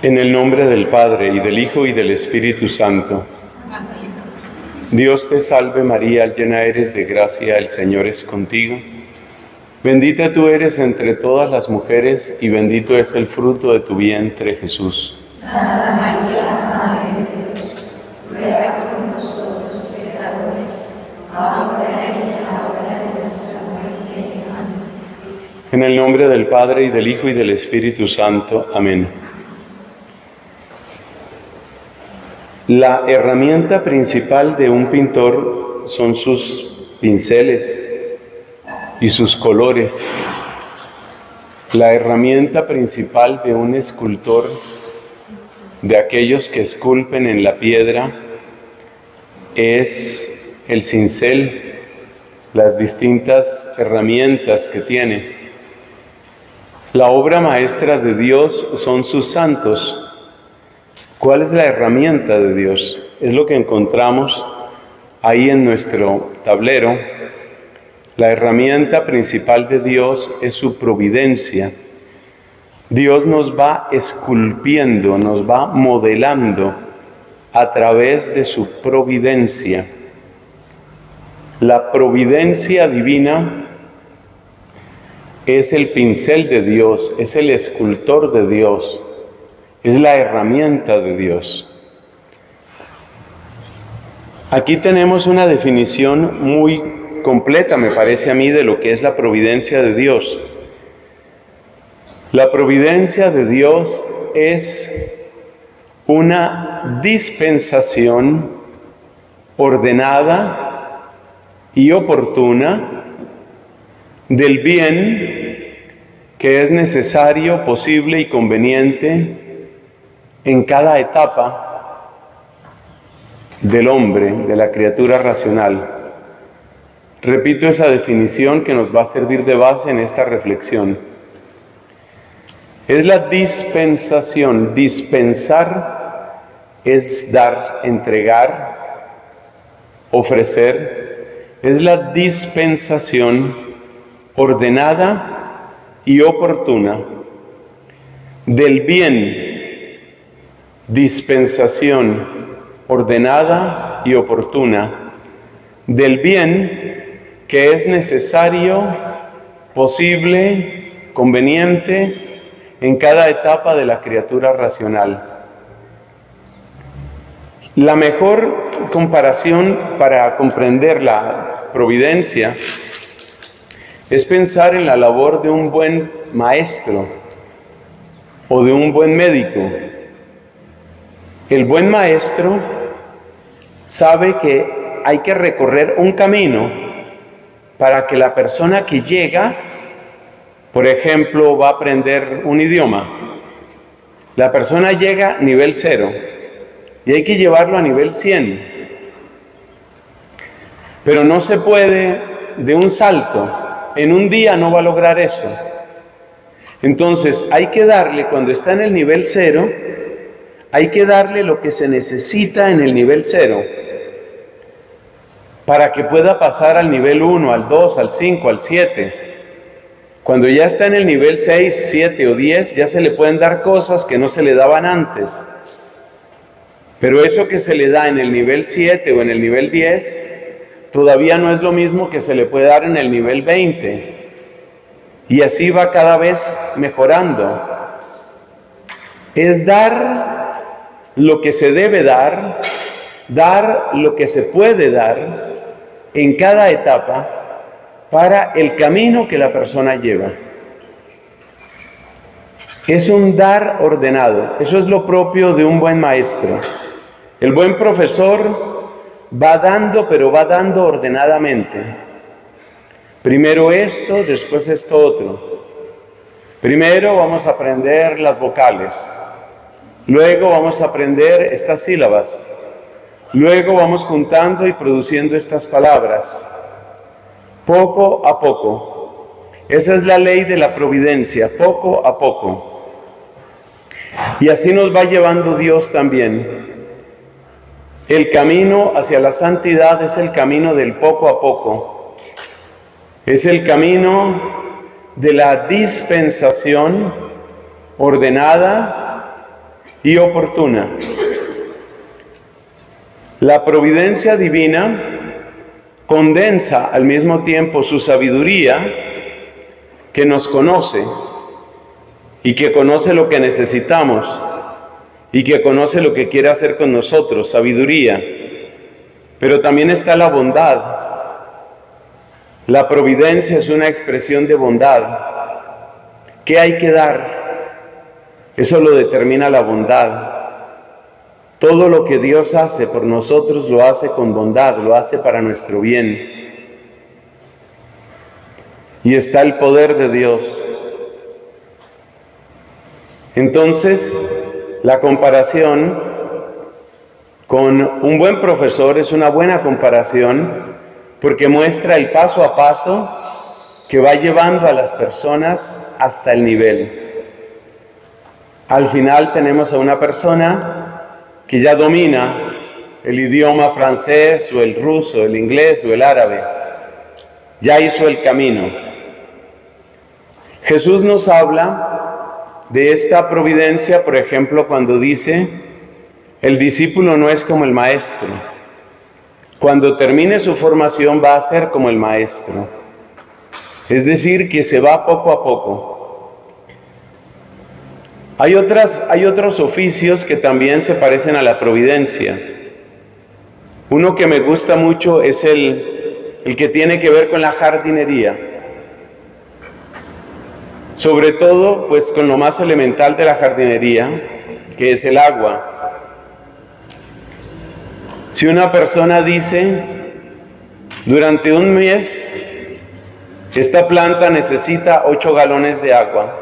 En el nombre del Padre, y del Hijo, y del Espíritu Santo. Dios te salve María, llena eres de gracia, el Señor es contigo. Bendita tú eres entre todas las mujeres, y bendito es el fruto de tu vientre, Jesús. Santa María, Madre de Dios, ruega por nosotros pecadores, ahora y en la hora de nuestra muerte. Amén. En el nombre del Padre, y del Hijo, y del Espíritu Santo. Amén. La herramienta principal de un pintor son sus pinceles y sus colores. La herramienta principal de un escultor, de aquellos que esculpen en la piedra, es el cincel, las distintas herramientas que tiene. La obra maestra de Dios son sus santos. ¿Cuál es la herramienta de Dios? Es lo que encontramos ahí en nuestro tablero. La herramienta principal de Dios es su providencia. Dios nos va esculpiendo, nos va modelando a través de su providencia. La providencia divina es el pincel de Dios, es el escultor de Dios. Es la herramienta de Dios. Aquí tenemos una definición muy completa, me parece a mí, de lo que es la providencia de Dios. La providencia de Dios es una dispensación ordenada y oportuna del bien que es necesario, posible y conveniente en cada etapa del hombre, de la criatura racional. Repito esa definición que nos va a servir de base en esta reflexión. Es la dispensación. Dispensar es dar, entregar, ofrecer. Es la dispensación ordenada y oportuna del bien. Dispensación ordenada y oportuna del bien que es necesario, posible, conveniente en cada etapa de la criatura racional. La mejor comparación para comprender la providencia es pensar en la labor de un buen maestro o de un buen médico. El buen maestro sabe que hay que recorrer un camino para que la persona que llega, por ejemplo, va a aprender un idioma. La persona llega a nivel 0 y hay que llevarlo a nivel 100. Pero no se puede de un salto. En un día no va a lograr eso. Entonces hay que darle, cuando está en el nivel 0, hay que darle lo que se necesita en el nivel 0 para que pueda pasar al nivel 1, al 2, al 5, al 7. Cuando ya está en el nivel 6, 7 o 10, ya se le pueden dar cosas que no se le daban antes. Pero eso que se le da en el nivel 7 o en el nivel 10, todavía no es lo mismo que se le puede dar en el nivel 20. Y así va cada vez mejorando. Es dar lo que se debe dar lo que se puede dar en cada etapa para el camino que la persona lleva. Es un dar ordenado, eso es lo propio de un buen maestro. El buen profesor va dando, pero va dando ordenadamente. Primero esto, después esto otro. Primero vamos a aprender las vocales. Luego vamos a aprender estas sílabas. Luego vamos juntando y produciendo estas palabras. Poco a poco. Esa es la ley de la providencia, poco a poco. Y así nos va llevando Dios también. El camino hacia la santidad es el camino del poco a poco. Es el camino de la dispensación ordenada y oportuna. La providencia divina condensa al mismo tiempo su sabiduría, que nos conoce y que conoce lo que necesitamos y que conoce lo que quiere hacer con nosotros, sabiduría. Pero también está la bondad. La providencia es una expresión de bondad. ¿Qué hay que dar? Eso lo determina la bondad. Todo lo que Dios hace por nosotros lo hace con bondad, lo hace para nuestro bien. Y está el poder de Dios. Entonces, la comparación con un buen profesor es una buena comparación porque muestra el paso a paso que va llevando a las personas hasta el nivel. Al final tenemos a una persona que ya domina el idioma francés o el ruso, el inglés o el árabe. Ya hizo el camino. Jesús nos habla de esta providencia, por ejemplo, cuando dice, el discípulo no es como el maestro. Cuando termine su formación va a ser como el maestro. Es decir, que se va poco a poco. Hay otros oficios que también se parecen a la providencia. Uno que me gusta mucho es el que tiene que ver con la jardinería. Sobre todo, pues con lo más elemental de la jardinería, que es el agua. Si una persona dice, durante un mes, esta planta necesita 8 galones de agua,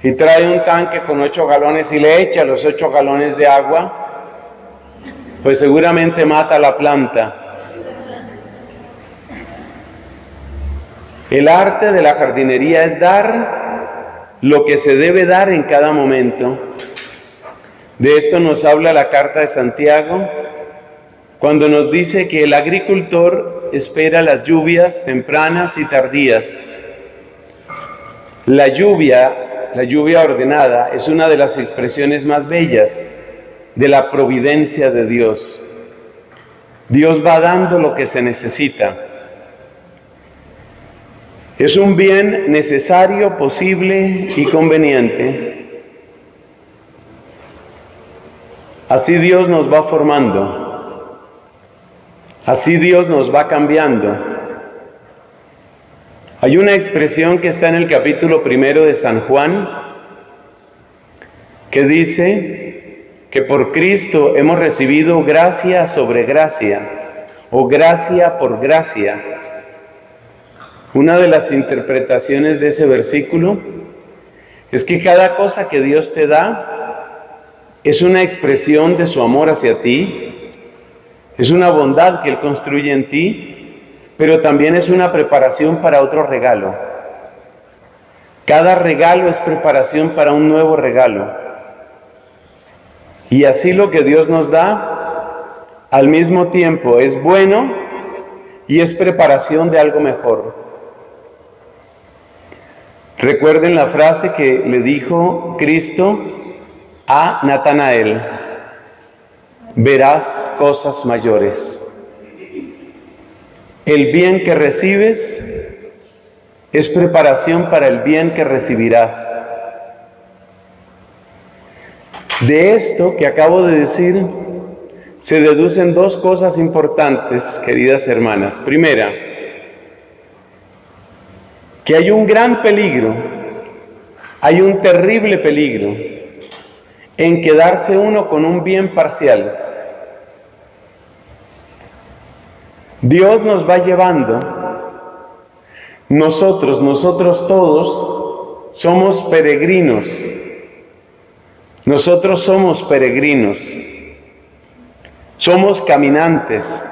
y trae un tanque con 8 galones y le echa los 8 galones de agua, pues seguramente mata a la planta. El arte de la jardinería es dar lo que se debe dar en cada momento. De esto nos habla la carta de Santiago, cuando nos dice que el agricultor espera las lluvias tempranas y tardías. La lluvia ordenada, es una de las expresiones más bellas de la providencia de Dios. Dios va dando lo que se necesita. Es un bien necesario, posible y conveniente. Así Dios nos va formando. Así Dios nos va cambiando. Hay una expresión que está en el capítulo 1 de San Juan, que dice que por Cristo hemos recibido gracia sobre gracia, o gracia por gracia. Una de las interpretaciones de ese versículo es que cada cosa que Dios te da es una expresión de su amor hacia ti, es una bondad que Él construye en ti, pero también es una preparación para otro regalo. Cada regalo es preparación para un nuevo regalo. Y así lo que Dios nos da, al mismo tiempo es bueno y es preparación de algo mejor. Recuerden la frase que le dijo Cristo a Natanael: verás cosas mayores. El bien que recibes es preparación para el bien que recibirás. De esto que acabo de decir, se deducen 2 cosas importantes, queridas hermanas. Primera, que hay un gran peligro, hay un terrible peligro en quedarse uno con un bien parcial. Dios nos va llevando, nosotros todos somos peregrinos, nosotros somos peregrinos, somos caminantes,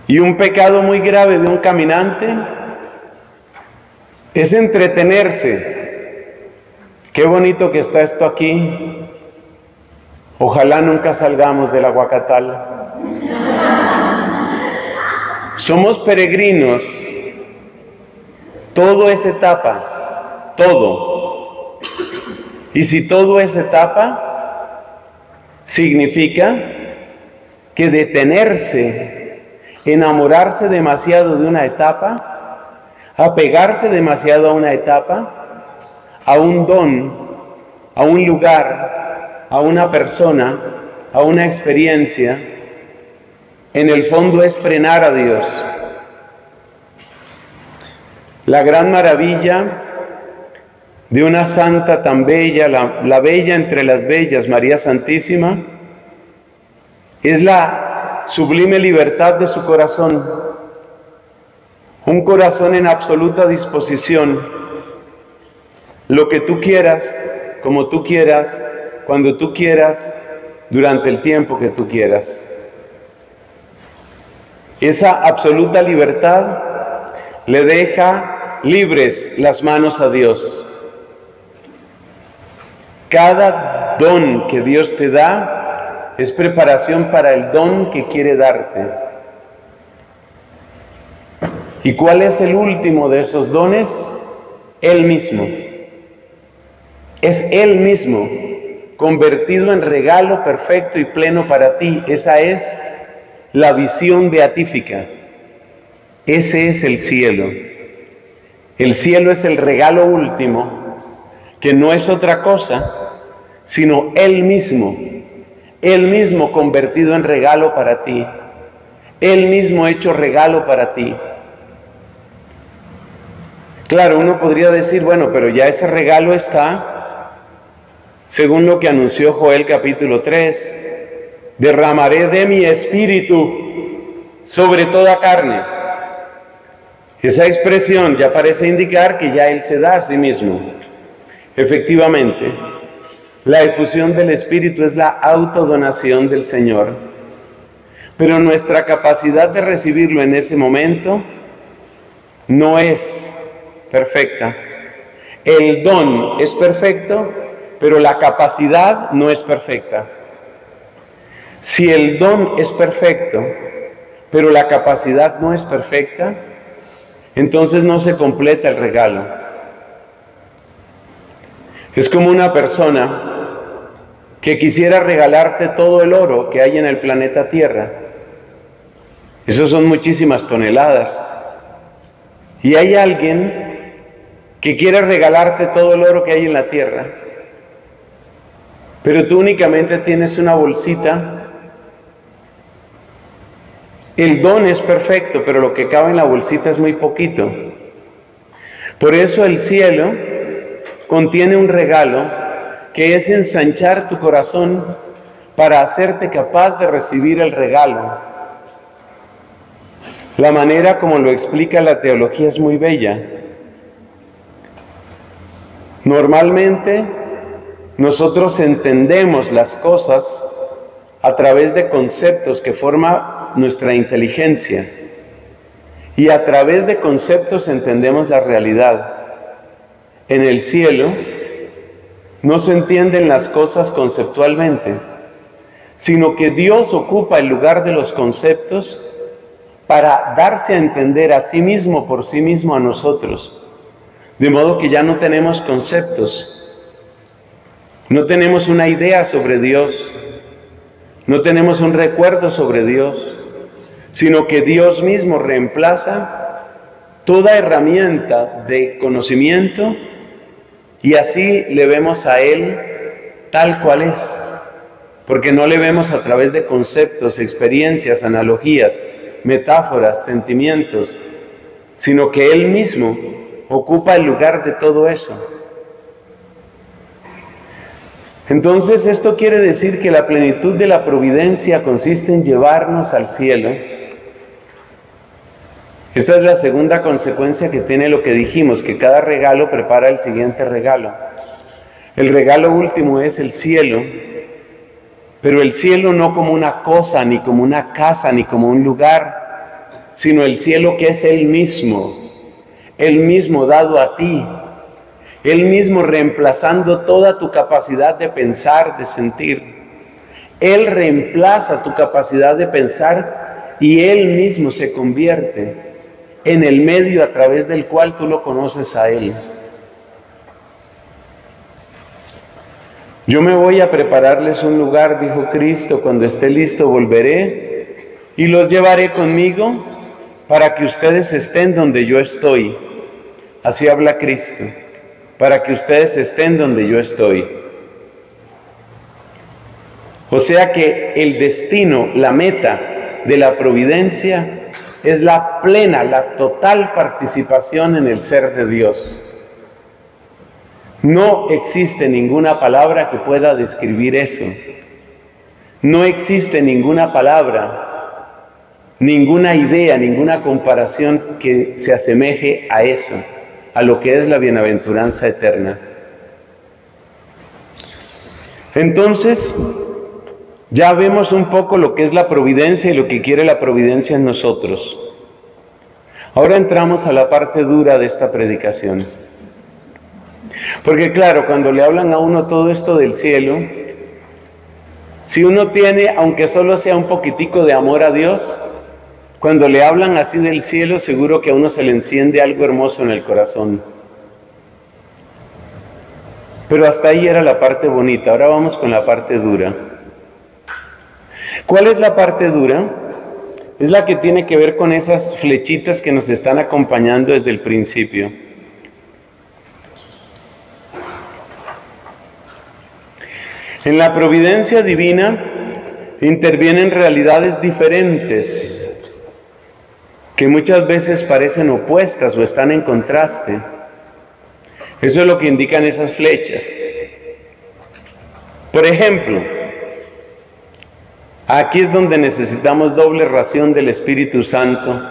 y un pecado muy grave de un caminante es entretenerse. Qué bonito que está esto aquí. Ojalá nunca salgamos del Aguacatal. Somos peregrinos. Todo es etapa, todo. Y si todo es etapa, significa que detenerse, enamorarse demasiado de una etapa, apegarse demasiado a una etapa, a un don, a un lugar, a una persona, a una experiencia, en el fondo es frenar a Dios. La gran maravilla de una santa tan bella, la bella entre las bellas, María Santísima, es la sublime libertad de su corazón, un corazón en absoluta disposición, lo que tú quieras, como tú quieras, cuando tú quieras, durante el tiempo que tú quieras. Esa absoluta libertad le deja libres las manos a Dios. Cada don que Dios te da es preparación para el don que quiere darte. ¿Y cuál es el último de esos dones? Él mismo. Es Él mismo, convertido en regalo perfecto y pleno para ti. Esa es la visión beatífica. Ese es el cielo. El cielo es el regalo último, que no es otra cosa, sino Él mismo convertido en regalo para ti, Él mismo hecho regalo para ti. Claro, uno podría decir, bueno, pero ya ese regalo está, según lo que anunció Joel capítulo 3, derramaré de mi espíritu sobre toda carne. Esa expresión ya parece indicar que ya Él se da a sí mismo. Efectivamente, la efusión del Espíritu es la autodonación del Señor, pero nuestra capacidad de recibirlo en ese momento no es perfecta. El don es perfecto, pero la capacidad no es perfecta. Si el don es perfecto, pero la capacidad no es perfecta, entonces no se completa el regalo. Es como una persona que quisiera regalarte todo el oro que hay en el planeta Tierra. Eso son muchísimas toneladas. Y hay alguien que quiere regalarte todo el oro que hay en la Tierra, pero tú únicamente tienes una bolsita. El don es perfecto, pero lo que cabe en la bolsita es muy poquito. Por eso el cielo contiene un regalo que es ensanchar tu corazón para hacerte capaz de recibir el regalo. La manera como lo explica la teología es muy bella. Normalmente nosotros entendemos las cosas a través de conceptos que forma nuestra inteligencia, y a través de conceptos entendemos la realidad. En el cielo no se entienden las cosas conceptualmente, sino que Dios ocupa el lugar de los conceptos para darse a entender a sí mismo, por sí mismo a nosotros. De modo que ya no tenemos conceptos, no tenemos una idea sobre Dios, no tenemos un recuerdo sobre Dios, sino que Dios mismo reemplaza toda herramienta de conocimiento y así le vemos a Él tal cual es, porque no le vemos a través de conceptos, experiencias, analogías, metáforas, sentimientos, sino que Él mismo ocupa el lugar de todo eso. Entonces esto quiere decir que la plenitud de la providencia consiste en llevarnos al cielo. Esta es la segunda consecuencia que tiene lo que dijimos, que cada regalo prepara el siguiente regalo. El regalo último es el cielo, pero el cielo no como una cosa, ni como una casa, ni como un lugar, sino el cielo que es Él mismo dado a ti, Él mismo reemplazando toda tu capacidad de pensar, de sentir. Él reemplaza tu capacidad de pensar y Él mismo se convierte en el medio a través del cual tú lo conoces a Él. Yo me voy a prepararles un lugar, dijo Cristo, cuando esté listo volveré y los llevaré conmigo para que ustedes estén donde yo estoy. Así habla Cristo, para que ustedes estén donde yo estoy. O sea que el destino, la meta de la providencia es la plena, la total participación en el ser de Dios. No existe ninguna palabra que pueda describir eso. No existe ninguna palabra, ninguna idea, ninguna comparación que se asemeje a eso, a lo que es la bienaventuranza eterna. Entonces, ya vemos un poco lo que es la providencia y lo que quiere la providencia en nosotros. Ahora entramos a la parte dura de esta predicación. Porque claro, cuando le hablan a uno todo esto del cielo, si uno tiene, aunque solo sea un poquitico de amor a Dios, cuando le hablan así del cielo, seguro que a uno se le enciende algo hermoso en el corazón. Pero hasta ahí era la parte bonita, ahora vamos con la parte dura. ¿Cuál es la parte dura? Es la que tiene que ver con esas flechitas que nos están acompañando desde el principio. En la providencia divina intervienen realidades diferentes que muchas veces parecen opuestas o están en contraste. Eso es lo que indican esas flechas. Por ejemplo, aquí es donde necesitamos doble ración del Espíritu Santo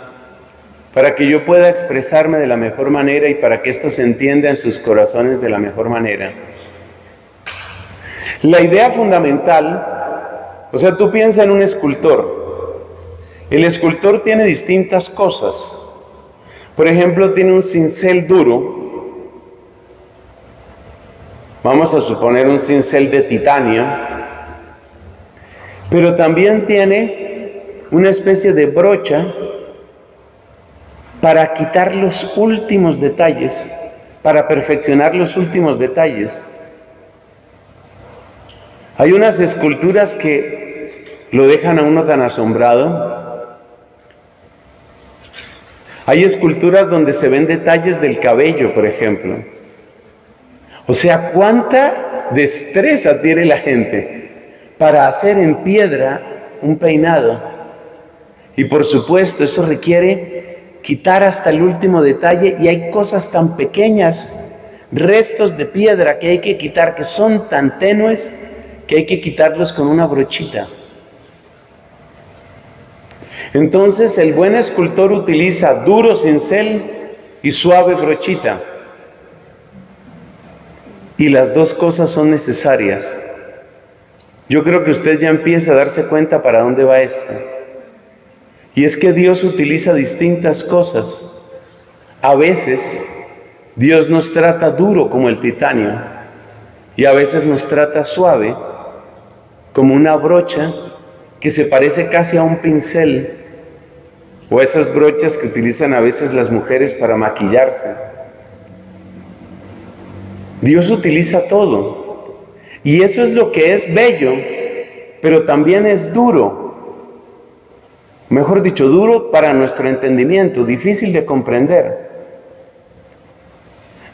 para que yo pueda expresarme de la mejor manera y para que esto se entienda en sus corazones de la mejor manera. La idea fundamental, o sea, tú piensas en un escultor. El escultor tiene distintas cosas. Por ejemplo, tiene un cincel duro. Vamos a suponer un cincel de titanio. Pero también tiene una especie de brocha para quitar los últimos detalles, para perfeccionar los últimos detalles. Hay unas esculturas que lo dejan a uno tan asombrado. Hay esculturas donde se ven detalles del cabello, por ejemplo. O sea, cuánta destreza tiene la gente para hacer en piedra un peinado. Y por supuesto, eso requiere quitar hasta el último detalle, y hay cosas tan pequeñas, restos de piedra que hay que quitar, que son tan tenues, que hay que quitarlos con una brochita. Entonces el buen escultor utiliza duro cincel y suave brochita. Y las dos cosas son necesarias. Yo creo que usted ya empieza a darse cuenta para dónde va esto. Y es que Dios utiliza distintas cosas. A veces Dios nos trata duro como el titanio, y a veces nos trata suave como una brocha que se parece casi a un pincel, o esas brochas que utilizan a veces las mujeres para maquillarse. Dios utiliza todo, y eso es lo que es bello, pero también es duro. Mejor dicho, duro para nuestro entendimiento, difícil de comprender.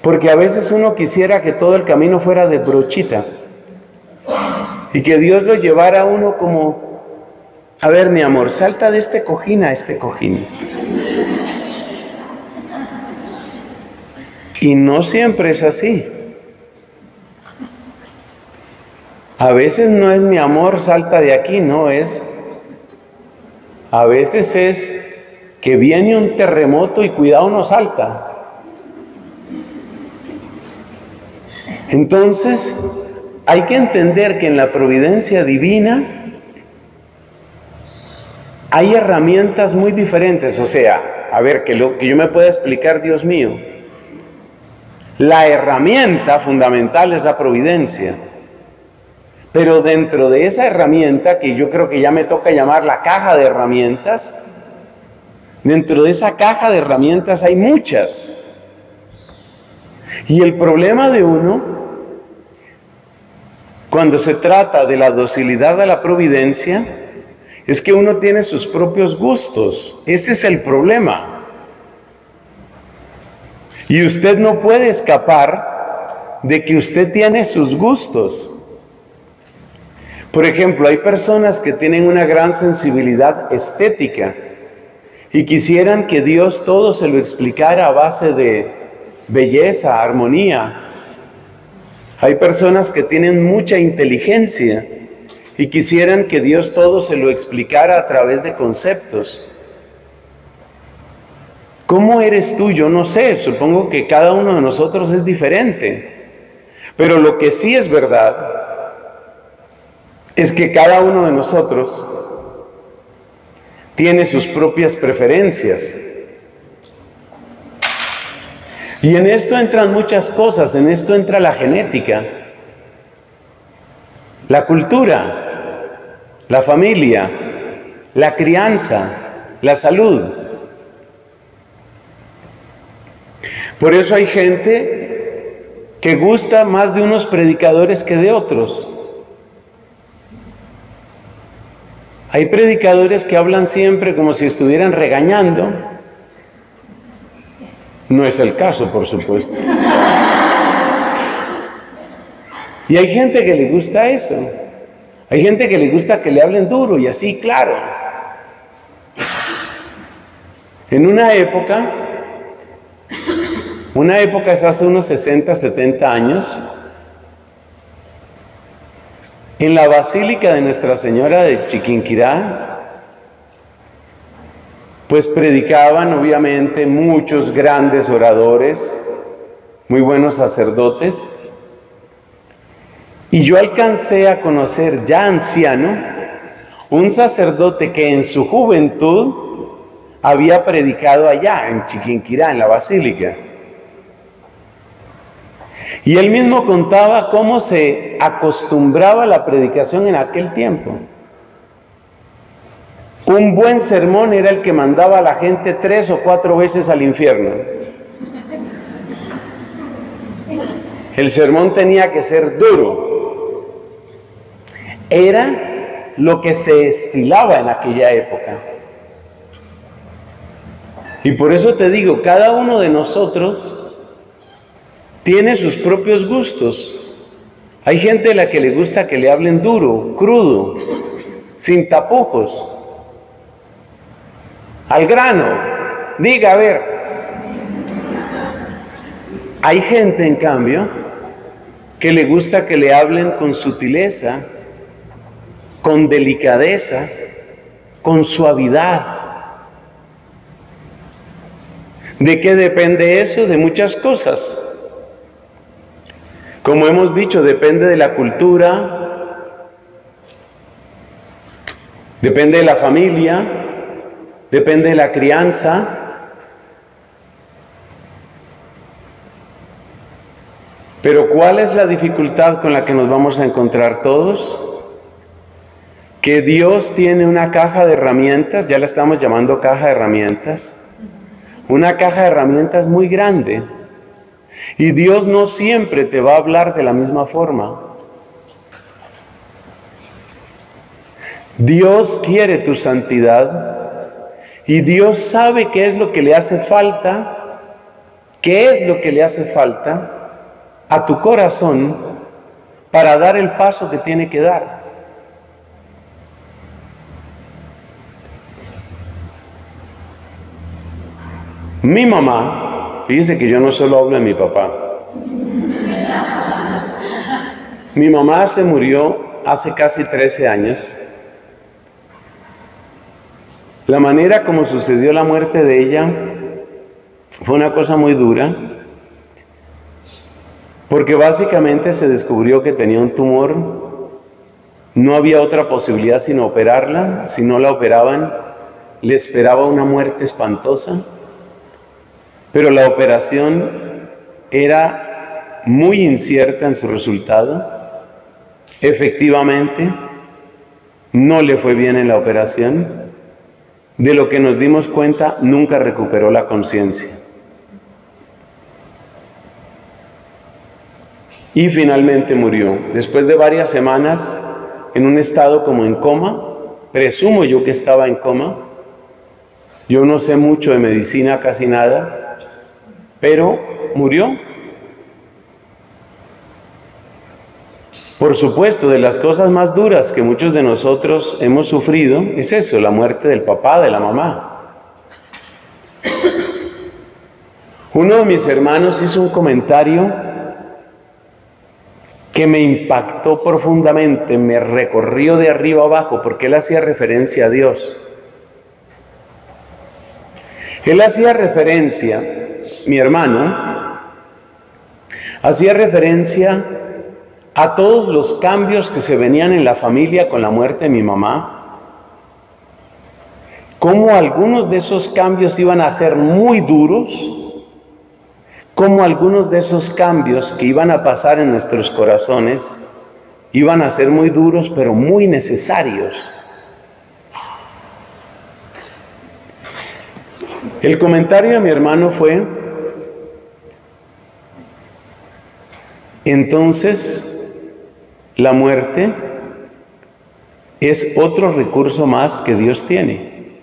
Porque a veces uno quisiera que todo el camino fuera de brochita, y que Dios lo llevara a uno como, a ver, mi amor, salta de este cojín a este cojín. Y no siempre es así. A veces no es mi amor, salta de aquí, no es. A veces es que viene un terremoto y cuidado no salta. Entonces, hay que entender que en la providencia divina hay herramientas muy diferentes. O sea, a ver, que yo me pueda explicar, Dios mío. La herramienta fundamental es la providencia. Pero dentro de esa herramienta, que yo creo que ya me toca llamar la caja de herramientas, dentro de esa caja de herramientas hay muchas. Y el problema de uno, cuando se trata de la docilidad a la providencia, es que uno tiene sus propios gustos. Ese es el problema. Y usted no puede escapar de que usted tiene sus gustos. Por ejemplo, hay personas que tienen una gran sensibilidad estética y quisieran que Dios todo se lo explicara a base de belleza, armonía. Hay personas que tienen mucha inteligencia y quisieran que Dios todo se lo explicara a través de conceptos. ¿Cómo eres tú? Yo no sé, supongo que cada uno de nosotros es diferente. Pero lo que sí es verdad es que cada uno de nosotros tiene sus propias preferencias. Y en esto entran muchas cosas, en esto entra la genética, la cultura, la familia, la crianza, la salud. Por eso hay gente que gusta más de unos predicadores que de otros. Hay predicadores que hablan siempre como si estuvieran regañando. No es el caso, por supuesto. Y hay gente que le gusta eso. Hay gente que le gusta que le hablen duro y así, claro. En una época es hace unos 60, 70 años, en la Basílica de Nuestra Señora de Chiquinquirá, pues predicaban obviamente muchos grandes oradores, muy buenos sacerdotes, y yo alcancé a conocer ya anciano, un sacerdote que en su juventud había predicado allá en Chiquinquirá, en la Basílica. Y él mismo contaba cómo se acostumbraba la predicación en aquel tiempo. Un buen sermón era el que mandaba a la gente 3 o 4 veces al infierno. El sermón tenía que ser duro. Era lo que se estilaba en aquella época. Y por eso te digo, cada uno de nosotros tiene sus propios gustos. Hay gente a la que le gusta que le hablen duro, crudo, sin tapujos, al grano. Diga, a ver. Hay gente, en cambio, que le gusta que le hablen con sutileza, con delicadeza, con suavidad. ¿De qué depende eso? De muchas cosas. Como hemos dicho, depende de la cultura, depende de la familia, depende de la crianza. Pero ¿cuál es la dificultad con la que nos vamos a encontrar todos? Que Dios tiene una caja de herramientas, ya la estamos llamando caja de herramientas, una caja de herramientas muy grande. Y Dios no siempre te va a hablar de la misma forma. Dios quiere tu santidad y Dios sabe qué es lo que le hace falta, a tu corazón para dar el paso que tiene que dar. Mi mamá, fíjese que yo no solo hablo de mi papá. Mi mamá se murió hace casi 13 años. La manera como sucedió la muerte de ella fue una cosa muy dura, porque básicamente se descubrió que tenía un tumor. No había otra posibilidad sino operarla. Si no la operaban, le esperaba una muerte espantosa. Pero la operación era muy incierta en su resultado. Efectivamente, no le fue bien en la operación. De lo que nos dimos cuenta, nunca recuperó la conciencia. y finalmente murió. Después de varias semanas en un estado como en coma, presumo yo que estaba en coma. Yo no sé mucho de medicina, casi nada, pero murió. Por supuesto, de las cosas más duras que muchos de nosotros hemos sufrido es eso, la muerte del papá, de la mamá. Uno de mis hermanos hizo un comentario que me impactó profundamente, me recorrió de arriba abajo, porque él hacía referencia a Dios. Él hacía referencia, mi hermano, hacía referencia a todos los cambios que se venían en la familia con la muerte de mi mamá, cómo algunos de esos cambios iban a ser muy duros, cómo algunos de esos cambios que iban a pasar en nuestros corazones iban a ser muy duros, pero muy necesarios. El comentario de mi hermano fue: entonces, la muerte es otro recurso más que Dios tiene.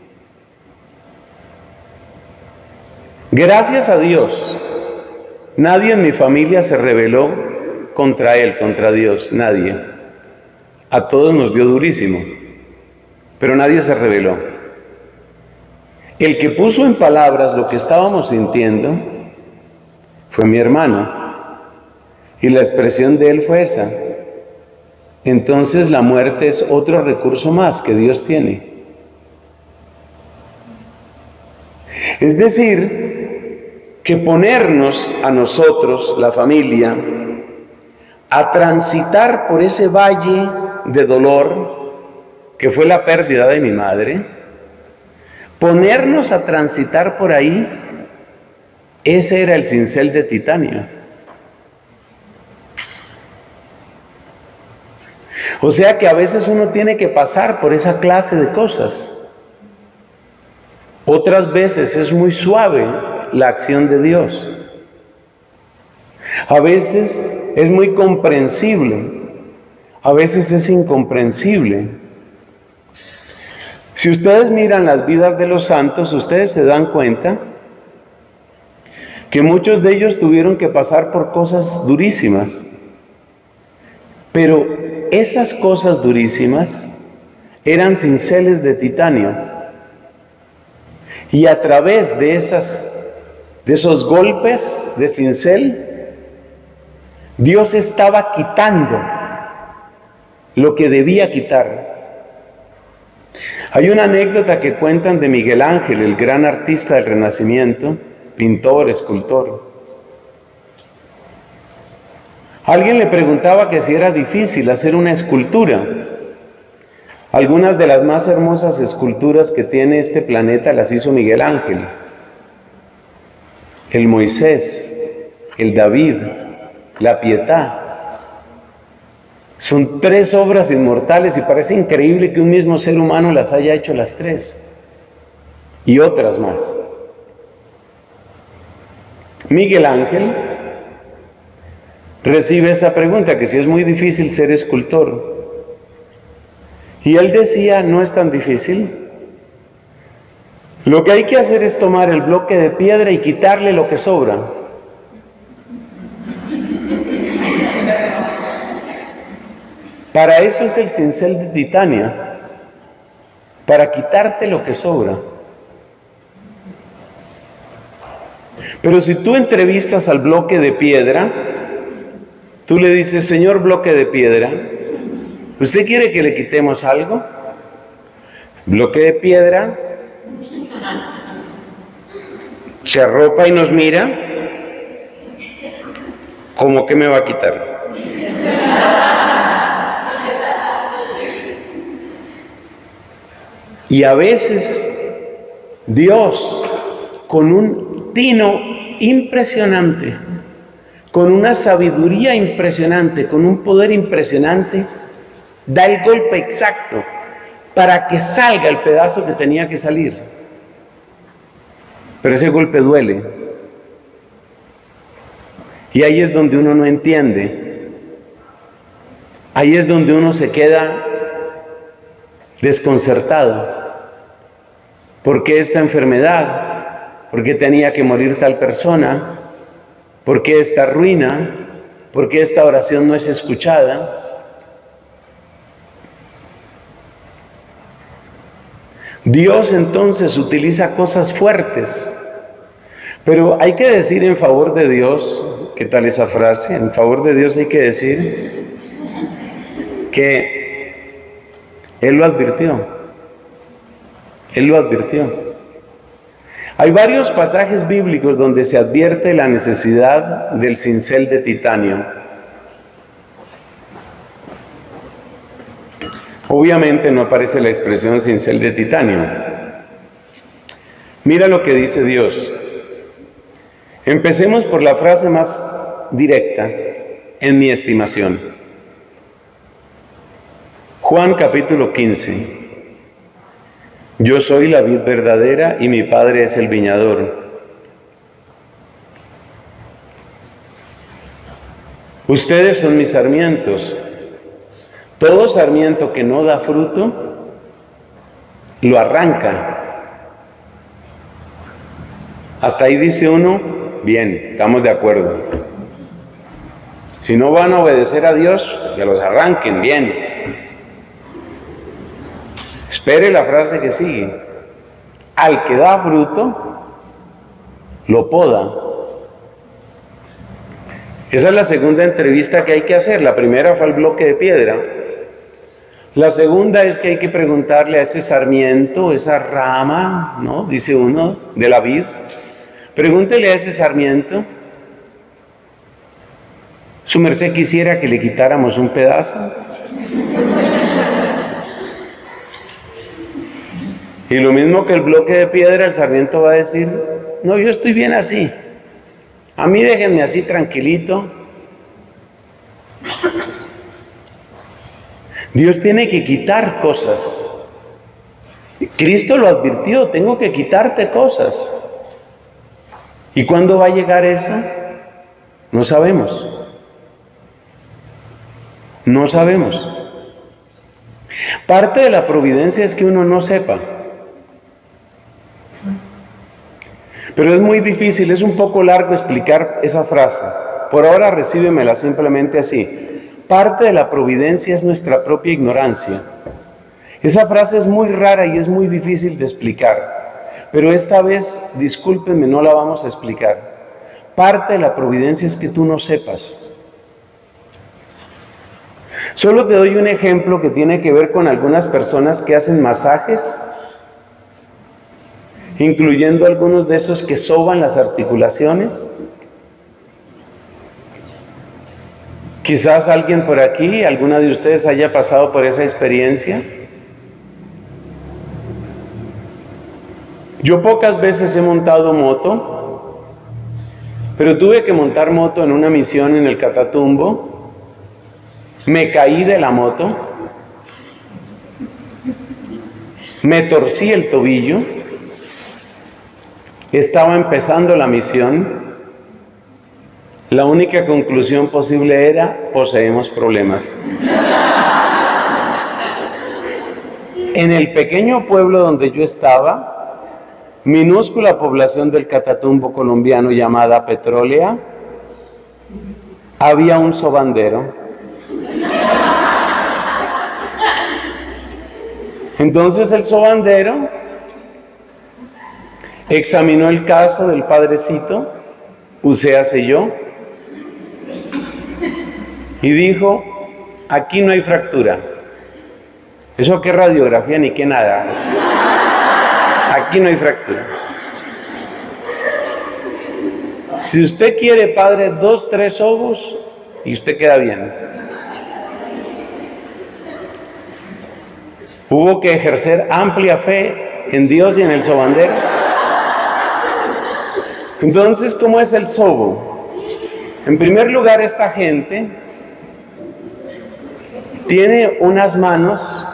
Gracias a Dios, nadie en mi familia se rebeló contra Él, contra Dios, nadie. A todos nos dio durísimo, pero nadie se rebeló. El que puso en palabras lo que estábamos sintiendo fue mi hermano, y la expresión de él fue esa: entonces la muerte es otro recurso más que Dios tiene. Es decir, que ponernos a nosotros, la familia, a transitar por ese valle de dolor que fue la pérdida de mi madre, ponernos a transitar por ahí, ese era el cincel de titanio. O sea que a veces uno tiene que pasar por esa clase de cosas. Otras veces es muy suave la acción de Dios. A veces es muy comprensible, a veces es incomprensible. Si ustedes miran las vidas de los santos, ustedes se dan cuenta que muchos de ellos tuvieron que pasar por cosas durísimas. Pero esas cosas durísimas eran cinceles de titanio. Y a través de esos golpes de cincel, Dios estaba quitando lo que debía quitar. Hay una anécdota que cuentan de Miguel Ángel, el gran artista del Renacimiento, pintor, escultor. Alguien le preguntaba que si era difícil hacer una escultura. Algunas de las más hermosas esculturas que tiene este planeta las hizo Miguel Ángel. El Moisés, el David, la Pietà. Son 3 obras inmortales y parece increíble que un mismo ser humano las haya hecho las 3. Y otras más. Miguel Ángel recibe esa pregunta, que si es muy difícil ser escultor. Y él decía: no es tan difícil. Lo que hay que hacer es tomar el bloque de piedra y quitarle lo que sobra. Para eso es el cincel de titanio, para quitarte lo que sobra. Pero si tú entrevistas al bloque de piedra, tú le dices: señor bloque de piedra, ¿usted quiere que le quitemos algo? Bloque de piedra se arropa y nos mira, ¿cómo que me va a quitar? Y a veces Dios, con un tino impresionante, con una sabiduría impresionante, con un poder impresionante, da el golpe exacto para que salga el pedazo que tenía que salir. Pero ese golpe duele. Y ahí es donde uno no entiende Ahí es donde uno se queda desconcertado. ¿Por qué esta enfermedad? ¿Por qué tenía que morir tal persona? ¿Por qué esta ruina? ¿Por qué esta oración no es escuchada? Dios entonces utiliza cosas fuertes, pero hay que decir en favor de Dios, ¿qué tal esa frase? En favor de Dios hay que decir que Él lo advirtió. Él lo advirtió. Hay varios pasajes bíblicos donde se advierte la necesidad del cincel de titanio. Obviamente no aparece la expresión cincel de titanio. Mira lo que dice Dios. Empecemos por la frase más directa, en mi estimación. Juan capítulo 15. Yo soy la vid verdadera y mi Padre es el viñador. Ustedes son mis sarmientos. Todo sarmiento que no da fruto, lo arranca. Hasta ahí dice uno, bien, estamos de acuerdo. Si no van a obedecer a Dios, que los arranquen, bien. Espere la frase que sigue. Al que da fruto, lo poda. Esa es la segunda entrevista que hay que hacer. La primera fue al bloque de piedra. La segunda es que hay que preguntarle a ese sarmiento, esa rama, ¿no? Dice uno, de la vid. Pregúntele a ese sarmiento, ¿su merced quisiera que le quitáramos un pedazo? Y lo mismo que el bloque de piedra, el sarmiento va a decir, no, yo estoy bien así. A mí déjenme así tranquilito. Dios tiene que quitar cosas. Cristo lo advirtió, tengo que quitarte cosas. ¿Y cuándo va a llegar eso? No sabemos. No sabemos. Parte de la providencia es que uno no sepa. Pero es muy difícil, es un poco largo explicar esa frase. Por ahora recíbemela simplemente así. Parte de la providencia es nuestra propia ignorancia. Esa frase es muy rara y es muy difícil de explicar. Pero esta vez, discúlpenme, no la vamos a explicar. Parte de la providencia es que tú no sepas. Solo te doy un ejemplo que tiene que ver con algunas personas que hacen masajes, incluyendo algunos de esos que soban las articulaciones. Quizás alguien por aquí, alguna de ustedes haya pasado por esa experiencia. Yo pocas veces he montado moto, pero tuve que montar moto en una misión en el Catatumbo. Me caí de la moto, me torcí el tobillo, estaba empezando la misión. La única conclusión posible era, poseemos problemas. En el pequeño pueblo donde yo estaba, minúscula población del Catatumbo colombiano llamada Petrólea, había un sobandero. Entonces el sobandero examinó el caso del padrecito, uséase yo, y dijo, aquí no hay fractura. Eso qué radiografía ni qué nada. Aquí no hay fractura. Si usted quiere, padre, 2, 3 ovos y usted queda bien. Hubo que ejercer amplia fe en Dios y en el sobandero. Entonces, ¿cómo es el sobo? En primer lugar, esta gente tiene unas manos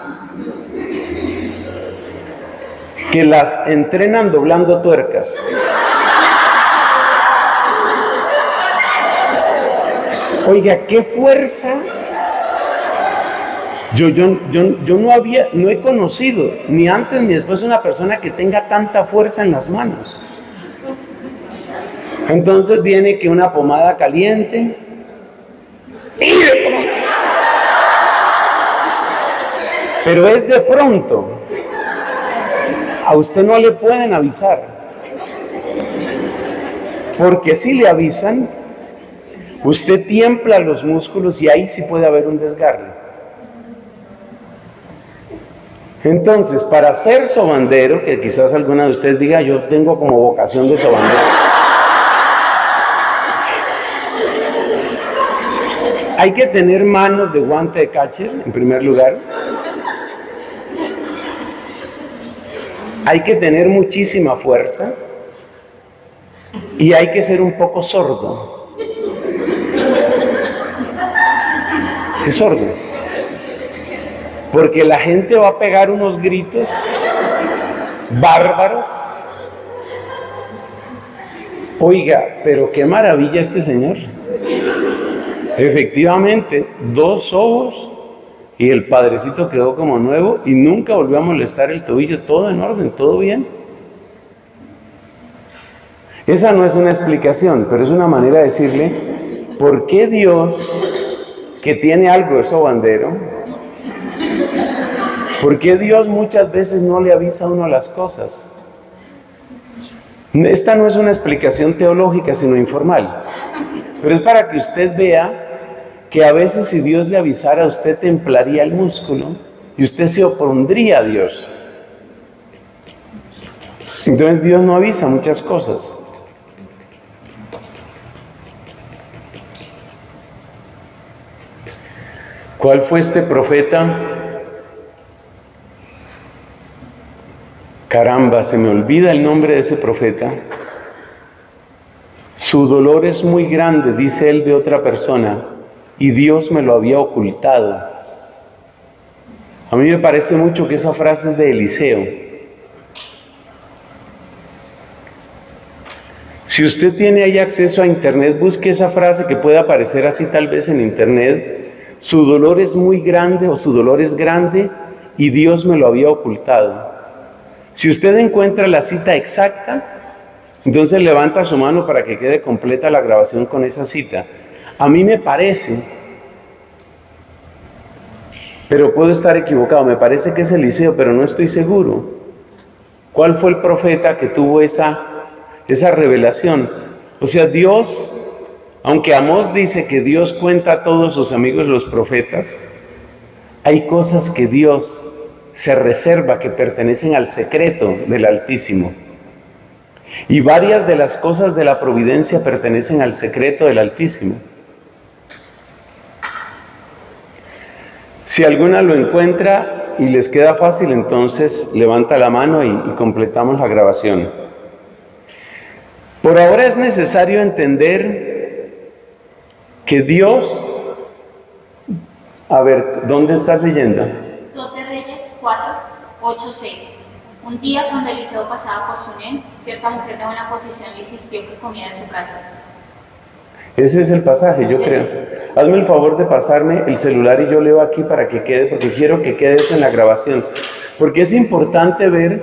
que las entrenan doblando tuercas. Oiga, qué fuerza Yo no he conocido, ni antes ni después, una persona que tenga tanta fuerza en las manos. Entonces viene que una pomada caliente, pero es de pronto. A usted no le pueden avisar, porque si le avisan, usted tiembla los músculos y ahí sí puede haber un desgarre. Entonces, para ser sobandero, que quizás alguna de ustedes diga, yo tengo como vocación de sobandero, hay que tener manos de guante de catcher, en primer lugar. Hay que tener muchísima fuerza y hay que ser un poco sordo. ¿Qué sordo? Porque la gente va a pegar unos gritos bárbaros. Oiga, pero qué maravilla este señor. Efectivamente, 2 ojos y el padrecito quedó como nuevo y nunca volvió a molestar el tobillo, todo en orden, todo bien. Esa no es una explicación, pero es una manera de decirle por qué Dios, que tiene algo de sobandero, por qué Dios muchas veces no le avisa a uno las cosas. Esta no es una explicación teológica, sino informal, pero es para que usted vea que a veces si Dios le avisara, usted templaría el músculo y usted se opondría a Dios. Entonces Dios no avisa muchas cosas. ¿Cuál fue este profeta? Caramba, se me olvida el nombre de ese profeta. Su dolor es muy grande, dice él de otra persona, y Dios me lo había ocultado. A mí me parece mucho que esa frase es de Eliseo. Si usted tiene ahí acceso a internet, busque esa frase que puede aparecer así tal vez en internet. Su dolor es muy grande o su dolor es grande y Dios me lo había ocultado. Si usted encuentra la cita exacta, entonces levanta su mano para que quede completa la grabación con esa cita. A mí me parece, pero puedo estar equivocado, me parece que es Eliseo, pero no estoy seguro. ¿Cuál fue el profeta que tuvo esa revelación? O sea, Dios, aunque Amós dice que Dios cuenta a todos sus amigos los profetas, hay cosas que Dios se reserva que pertenecen al secreto del Altísimo. Y varias de las cosas de la providencia pertenecen al secreto del Altísimo. Si alguna lo encuentra y les queda fácil, entonces levanta la mano y completamos la grabación. Por ahora es necesario entender que Dios... A ver, ¿dónde estás leyendo? 2 de Reyes 4, 8, 6. Un día cuando Eliseo pasaba por Sunem, cierta mujer de buena posición le insistió que comiera en su casa. Ese es el pasaje, yo creo. Hazme el favor de pasarme el celular y yo leo aquí para que quede, porque quiero que quede eso en la grabación. Porque es importante ver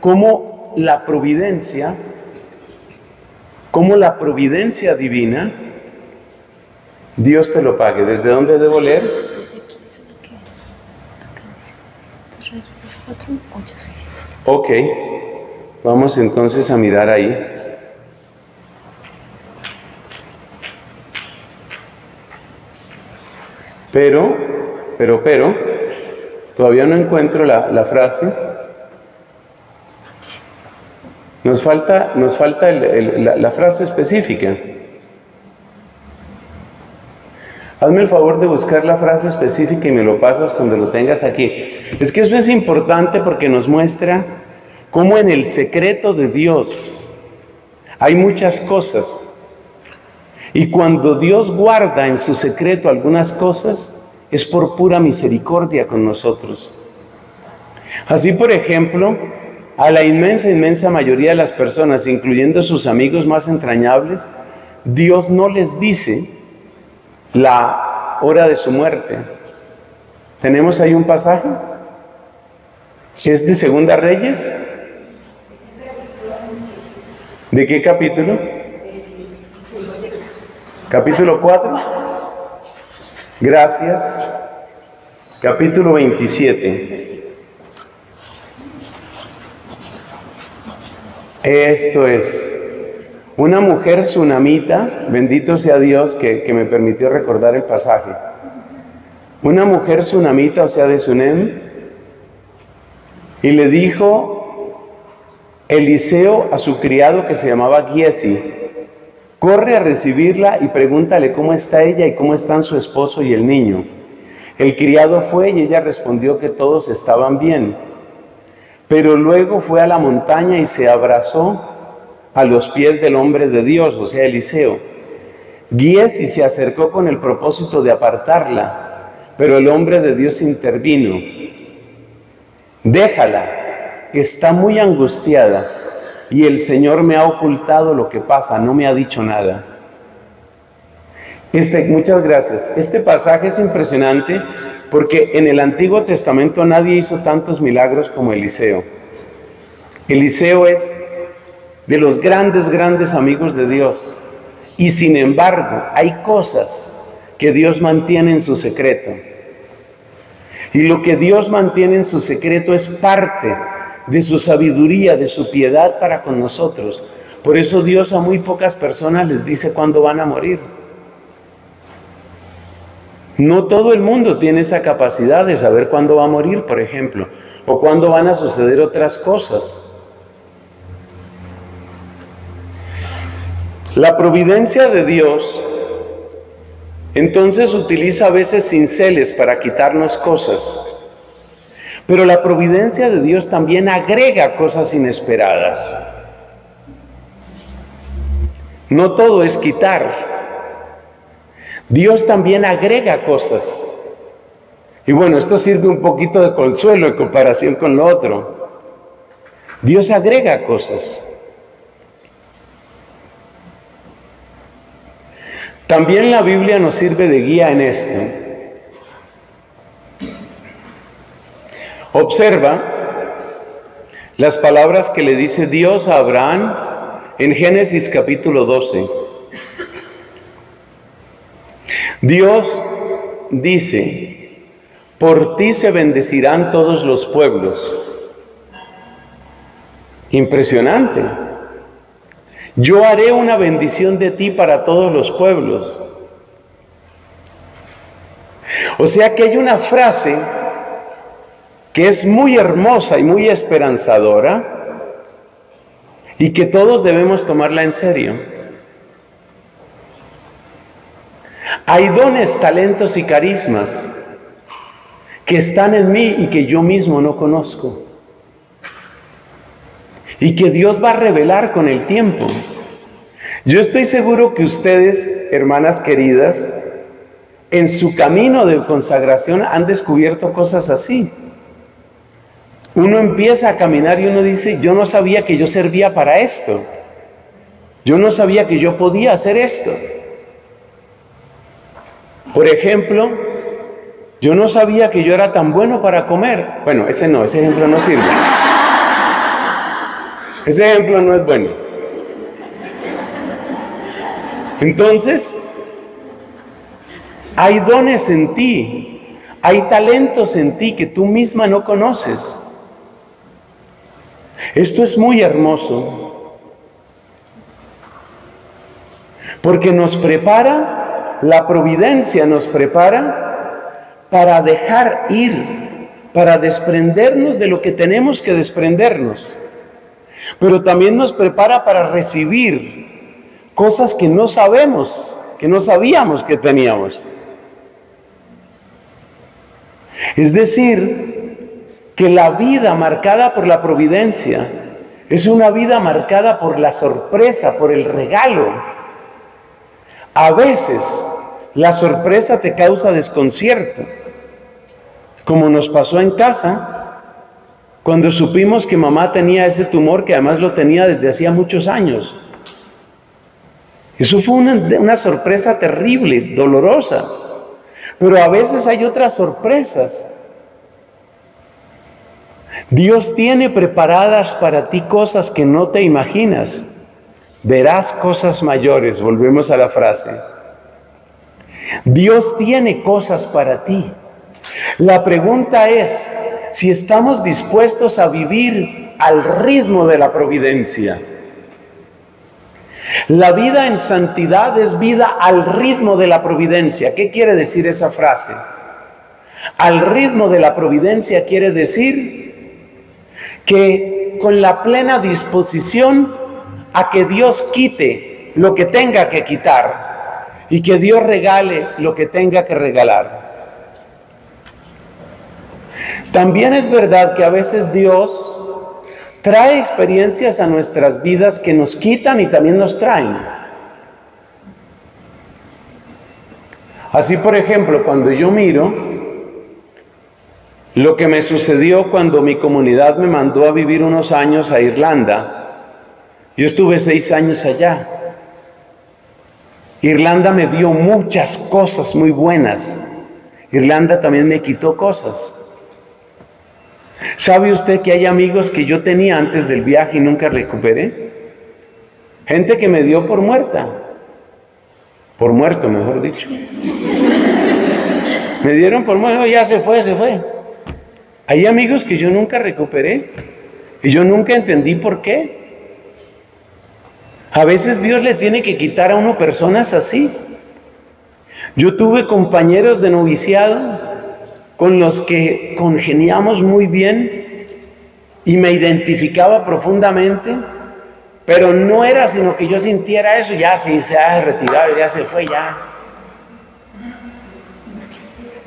cómo la providencia divina, Dios te lo pague. ¿Desde dónde debo leer? Ok, vamos entonces a mirar ahí. Pero, todavía no encuentro la frase. Nos falta la frase específica. Hazme el favor de buscar la frase específica y me lo pasas cuando lo tengas aquí. Es que eso es importante porque nos muestra cómo en el secreto de Dios hay muchas cosas. Y cuando Dios guarda en su secreto algunas cosas, es por pura misericordia con nosotros. Así, por ejemplo, a la inmensa mayoría de las personas, incluyendo sus amigos más entrañables, Dios no les dice la hora de su muerte. ¿Tenemos ahí un pasaje? ¿Es de Segunda Reyes? ¿De qué capítulo? ¿Capítulo 4? Gracias. Capítulo 27. Esto es. Una mujer sunamita, bendito sea Dios que me permitió recordar el pasaje. Una mujer sunamita, o sea de Sunem, y le dijo Eliseo a su criado que se llamaba Giesi: corre a recibirla y pregúntale cómo está ella y cómo están su esposo y el niño. El criado fue y ella respondió que todos estaban bien. Pero luego fue a la montaña y se abrazó a los pies del hombre de Dios, o sea, Eliseo. Giesi se acercó con el propósito de apartarla, pero el hombre de Dios intervino. Déjala, está muy angustiada y el Señor me ha ocultado lo que pasa, no me ha dicho nada. Muchas gracias. Este pasaje es impresionante porque en el Antiguo Testamento nadie hizo tantos milagros como Eliseo. Eliseo es de los grandes amigos de Dios. Y sin embargo, hay cosas que Dios mantiene en su secreto. Y lo que Dios mantiene en su secreto es parte de su sabiduría, de su piedad para con nosotros. Por eso Dios a muy pocas personas les dice cuándo van a morir. No todo el mundo tiene esa capacidad de saber cuándo va a morir, por ejemplo, o cuándo van a suceder otras cosas. La providencia de Dios, entonces, utiliza a veces cinceles para quitarnos cosas, pero la providencia de Dios también agrega cosas inesperadas. No todo es quitar. Dios también agrega cosas. Y bueno, esto sirve un poquito de consuelo en comparación con lo otro. Dios agrega cosas. También la Biblia nos sirve de guía en esto. Observa las palabras que le dice Dios a Abraham en Génesis capítulo 12. Dios dice: por ti se bendecirán todos los pueblos. Impresionante. Yo haré una bendición de ti para todos los pueblos. O sea que hay una frase que es muy hermosa y muy esperanzadora y que todos debemos tomarla en serio. Hay dones, talentos y carismas que están en mí y que yo mismo no conozco. Y que Dios va a revelar con el tiempo. Yo estoy seguro que ustedes, hermanas queridas, en su camino de consagración han descubierto cosas así. Uno empieza a caminar y uno dice: yo no sabía que yo servía para esto. Yo no sabía que yo podía hacer esto. Por ejemplo, yo no sabía que yo era tan bueno para comer. Bueno, ese ejemplo no sirve. Ese ejemplo no es bueno. Entonces, hay dones en ti, hay talentos en ti que tú misma no conoces. Esto es muy hermoso, porque nos prepara, la providencia nos prepara para dejar ir, para desprendernos de lo que tenemos que desprendernos. Pero también nos prepara para recibir cosas que no sabemos, que no sabíamos que teníamos. Es decir, que la vida marcada por la providencia es una vida marcada por la sorpresa, por el regalo. A veces la sorpresa te causa desconcierto, como nos pasó en casa, cuando supimos que mamá tenía ese tumor, que además lo tenía desde hacía muchos años. Eso fue una sorpresa terrible, dolorosa. Pero a veces hay otras sorpresas Dios tiene preparadas para ti cosas que no te imaginas. Verás cosas mayores, volvemos a la frase. Dios tiene cosas para ti. La pregunta es si estamos dispuestos a vivir al ritmo de la providencia. La vida en santidad es vida al ritmo de la providencia. ¿Qué quiere decir esa frase? Al ritmo de la providencia quiere decir que con la plena disposición a que Dios quite lo que tenga que quitar y que Dios regale lo que tenga que regalar. También es verdad que a veces Dios trae experiencias a nuestras vidas que nos quitan y también nos traen. Así, por ejemplo, cuando yo miro lo que me sucedió cuando mi comunidad me mandó a vivir unos años a Irlanda. Yo estuve 6 años allá. Irlanda me dio muchas cosas muy buenas. Irlanda también me quitó cosas. ¿Sabe usted que hay amigos que yo tenía antes del viaje y nunca recuperé? Gente que me dio por muerta. Por muerto, mejor dicho. Me dieron por muerto, ya se fue. Hay amigos que yo nunca recuperé y yo nunca entendí por qué. A veces Dios le tiene que quitar a uno personas así. Yo tuve compañeros de noviciado con los que congeniamos muy bien y me identificaba profundamente, pero no era sino que yo sintiera eso, ya se ha retirado, ya se fue, ya.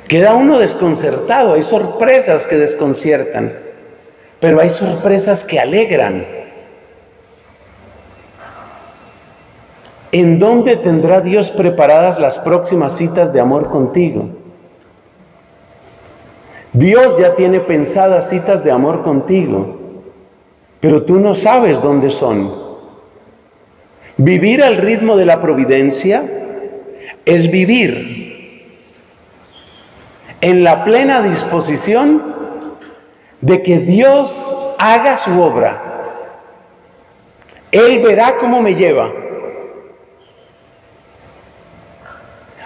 Queda uno desconcertado, hay sorpresas que desconciertan, pero hay sorpresas que alegran. ¿En dónde tendrá Dios preparadas las próximas citas de amor contigo? Dios ya tiene pensadas citas de amor contigo, pero tú no sabes dónde son. Vivir al ritmo de la providencia es vivir en la plena disposición de que Dios haga su obra. Él verá cómo me lleva.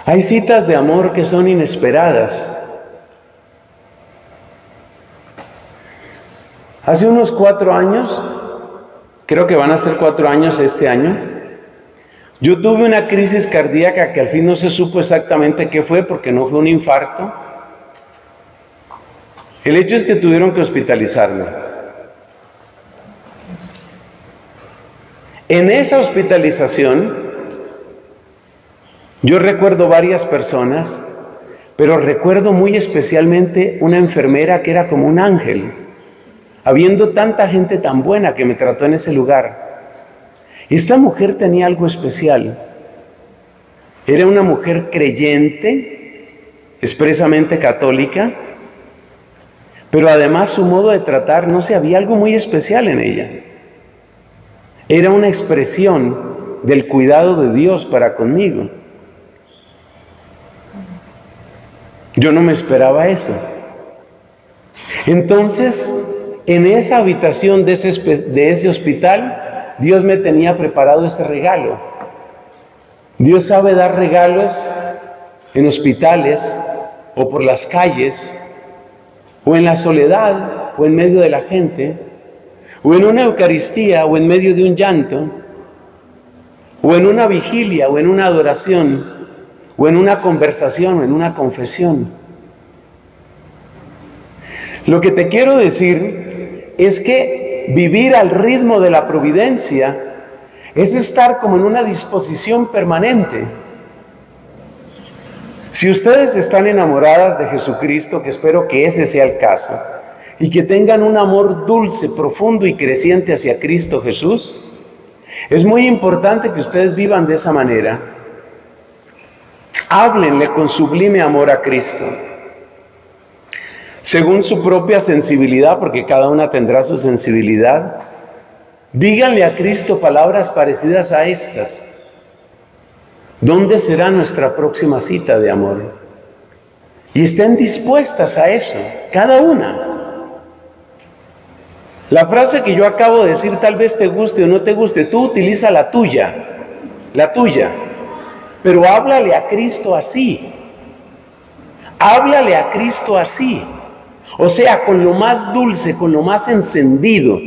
Hay citas de amor que son inesperadas. Hace unos 4 años, creo que van a ser 4 años este año, yo tuve una crisis cardíaca que al fin no se supo exactamente qué fue, porque no fue un infarto. El hecho es que tuvieron que hospitalizarme. En esa hospitalización, yo recuerdo varias personas, pero recuerdo muy especialmente una enfermera que era como un ángel, habiendo tanta gente tan buena que me trató en ese lugar. Esta mujer tenía algo especial. Era una mujer creyente, expresamente católica, pero además su modo de tratar, no sé, había algo muy especial en ella. Era una expresión del cuidado de Dios para conmigo. Yo no me esperaba eso. Entonces, en esa habitación de ese hospital, Dios me tenía preparado este regalo. Dios sabe dar regalos en hospitales, o por las calles, o en la soledad, o en medio de la gente, o en una Eucaristía, o en medio de un llanto, o en una vigilia, o en una adoración, o en una conversación, o en una confesión. Lo que te quiero decir es que vivir al ritmo de la providencia es estar como en una disposición permanente. Si ustedes están enamoradas de Jesucristo, que espero que ese sea el caso, y que tengan un amor dulce, profundo y creciente hacia Cristo Jesús, es muy importante que ustedes vivan de esa manera. Háblenle con sublime amor a Cristo, según su propia sensibilidad, porque cada una tendrá su sensibilidad. Díganle a Cristo palabras parecidas a estas. ¿Dónde será nuestra próxima cita de amor? Y estén dispuestas a eso, cada una. La frase que yo acabo de decir tal vez te guste o no te guste, tú utiliza la tuya, pero háblale a Cristo así, háblale a Cristo así, o sea, con lo más dulce, con lo más encendido,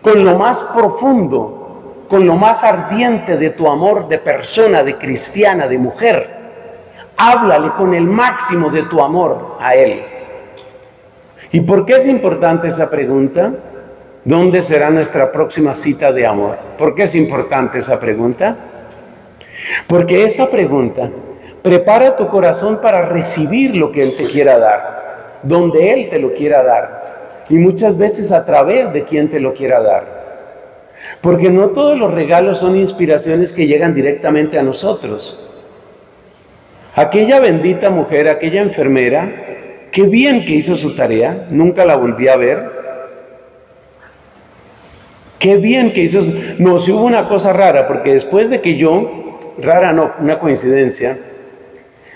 con lo más profundo, con lo más ardiente de tu amor de persona, de cristiana, de mujer. Háblale con el máximo de tu amor a Él. ¿Y por qué es importante esa pregunta? ¿Dónde será nuestra próxima cita de amor? ¿Por qué es importante esa pregunta? Porque esa pregunta prepara tu corazón para recibir lo que Él te quiera dar, donde Él te lo quiera dar, y muchas veces a través de quien te lo quiera dar. Porque no todos los regalos son inspiraciones que llegan directamente a nosotros. Aquella bendita mujer, aquella enfermera, qué bien que hizo su tarea, nunca la volví a ver. Qué bien que hizo. No, si hubo una cosa rara, porque después de que yo, rara no, una coincidencia,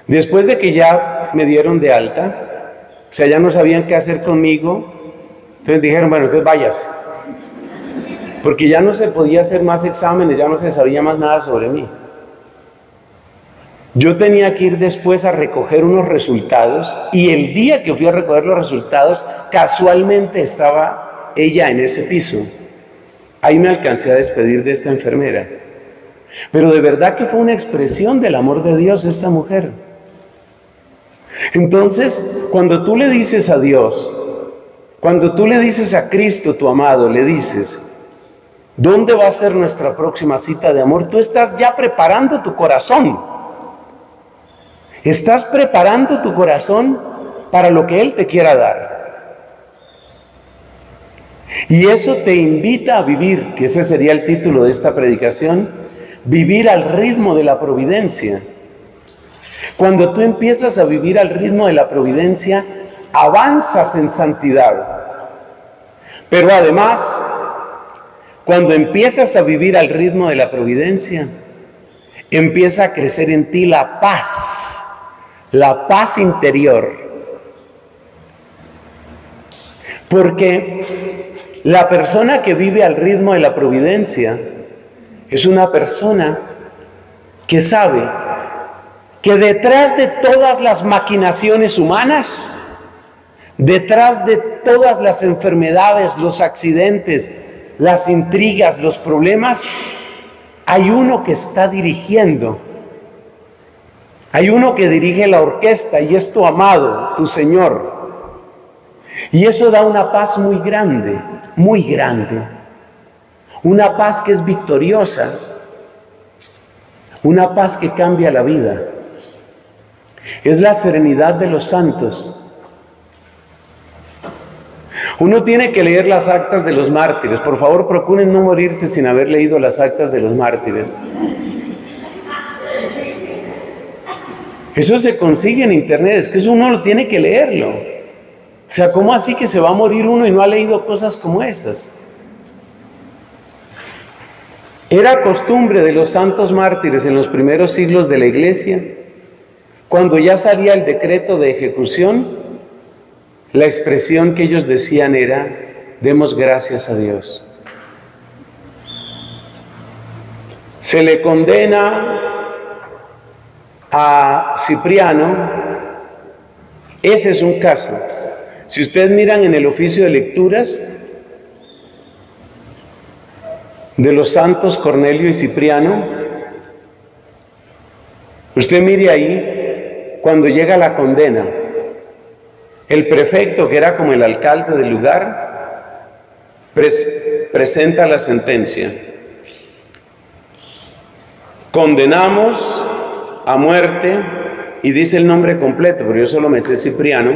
después de que ya me dieron de alta, o sea, ya no sabían qué hacer conmigo, entonces dijeron, bueno, entonces vayas. Porque ya no se podía hacer más exámenes, ya no se sabía más nada sobre mí. Yo tenía que ir después a recoger unos resultados, y el día que fui a recoger los resultados, casualmente estaba ella en ese piso. Ahí me alcancé a despedir de esta enfermera. Pero de verdad que fue una expresión del amor de Dios esta mujer. Entonces, cuando tú le dices a Dios, cuando tú le dices a Cristo, tu amado, le dices, ¿dónde va a ser nuestra próxima cita de amor? Tú estás ya preparando tu corazón. Estás preparando tu corazón para lo que Él te quiera dar. Y eso te invita a vivir, que ese sería el título de esta predicación, vivir al ritmo de la providencia. Cuando tú empiezas a vivir al ritmo de la providencia, avanzas en santidad. Pero además, cuando empiezas a vivir al ritmo de la providencia, empieza a crecer en ti la paz interior. Porque la persona que vive al ritmo de la providencia es una persona que sabe que detrás de todas las maquinaciones humanas, detrás de todas las enfermedades, los accidentes, las intrigas, los problemas, hay uno que está dirigiendo. Hay uno que dirige la orquesta y es tu amado, tu Señor. Y eso da una paz muy grande, muy grande. Una paz que es victoriosa. Una paz que cambia la vida. Es la serenidad de los santos. Uno tiene que leer las actas de los mártires. Por favor, procuren no morirse sin haber leído las actas de los mártires. Eso se consigue en internet, es que eso uno lo tiene que leerlo. O sea, ¿cómo así que se va a morir uno y no ha leído cosas como estas? Era costumbre de los santos mártires en los primeros siglos de la Iglesia, cuando ya salía el decreto de ejecución, la expresión que ellos decían era, demos gracias a Dios. Se le condena a Cipriano, ese es un caso. Si ustedes miran en el oficio de lecturas de los santos Cornelio y Cipriano, usted mire ahí, cuando llega la condena, el prefecto, que era como el alcalde del lugar, presenta la sentencia. Condenamos a muerte, y dice el nombre completo, pero yo solo me sé Cipriano.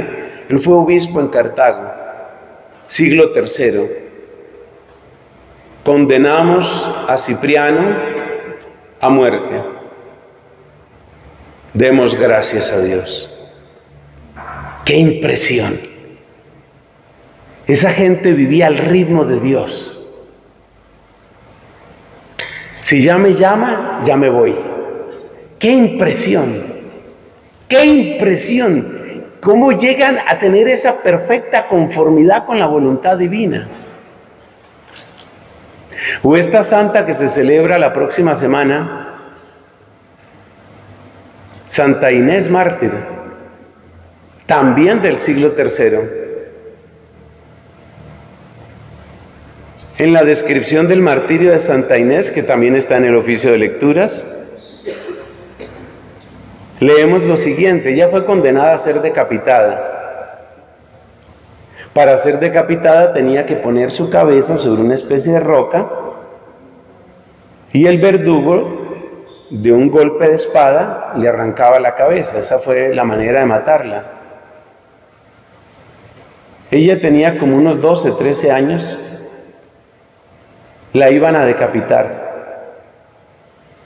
Él fue obispo en Cartago, siglo III. Condenamos a Cipriano a muerte. Demos gracias a Dios. ¡Qué impresión! Esa gente vivía al ritmo de Dios. Si ya me llama, ya me voy. ¡Qué impresión! ¡Qué impresión! ¿Cómo llegan a tener esa perfecta conformidad con la voluntad divina? O esta santa que se celebra la próxima semana, Santa Inés mártir, también del siglo III. En la descripción del martirio de Santa Inés, que también está en el oficio de lecturas, leemos lo siguiente: ella fue condenada a ser decapitada. Para ser decapitada tenía que poner su cabeza sobre una especie de roca y el verdugo, de un golpe de espada, le arrancaba la cabeza. Esa fue la manera de matarla. Ella tenía como unos 12, 13 años. La iban a decapitar.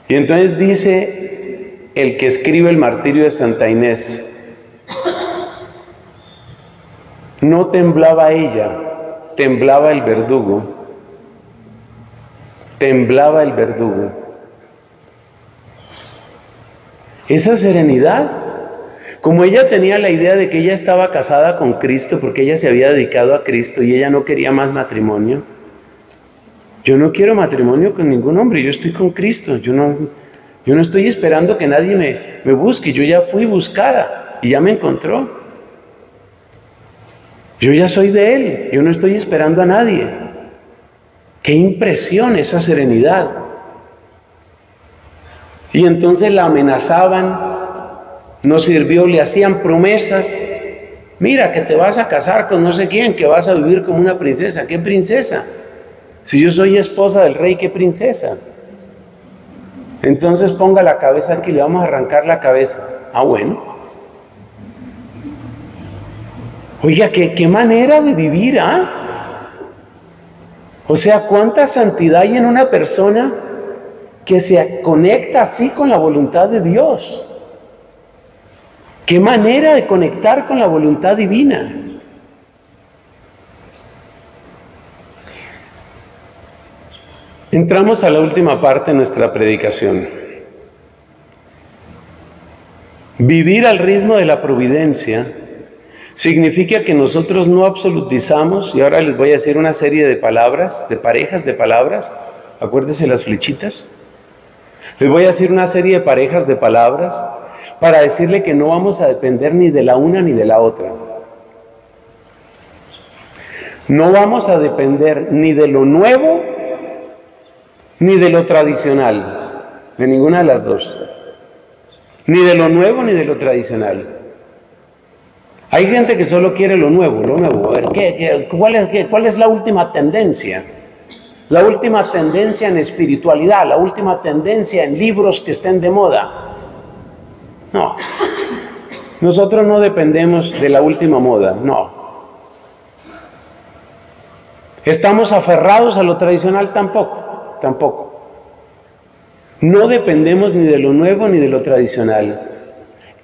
Y entonces dice el que escribe el martirio de Santa Inés: no temblaba ella, temblaba el verdugo. Temblaba el verdugo. Esa serenidad, como ella tenía la idea de que ella estaba casada con Cristo porque ella se había dedicado a Cristo y ella no quería más matrimonio. Yo no quiero matrimonio con ningún hombre, yo estoy con Cristo, yo no estoy esperando que nadie me busque, yo ya fui buscada y ya me encontró. Yo ya soy de Él, yo no estoy esperando a nadie. ¡Qué impresión esa serenidad! Y entonces la amenazaban, no sirvió, le hacían promesas. Mira, que te vas a casar con no sé quién, que vas a vivir como una princesa. ¿Qué princesa? Si yo soy esposa del rey, ¿qué princesa? Entonces ponga la cabeza aquí, le vamos a arrancar la cabeza. Ah, bueno. Oiga, qué manera de vivir, ¿ah? O sea, cuánta santidad hay en una persona que se conecta así con la voluntad de Dios. Qué manera de conectar con la voluntad divina. Entramos a la última parte de nuestra predicación. Vivir al ritmo de la providencia significa que nosotros no absolutizamos, y ahora les voy a decir una serie de palabras, de parejas de palabras, acuérdense las flechitas. Les voy a decir una serie de parejas de palabras para decirle que no vamos a depender ni de la una ni de la otra. No vamos a depender ni de lo nuevo ni de lo tradicional, de ninguna de las dos. Ni de lo nuevo ni de lo tradicional. Hay gente que solo quiere lo nuevo. A ver, ¿cuál es la última tendencia? La última tendencia en espiritualidad, la última tendencia en libros que estén de moda. No. Nosotros no dependemos de la última moda, no. ¿Estamos aferrados a lo tradicional? Tampoco. No dependemos ni de lo nuevo ni de lo tradicional.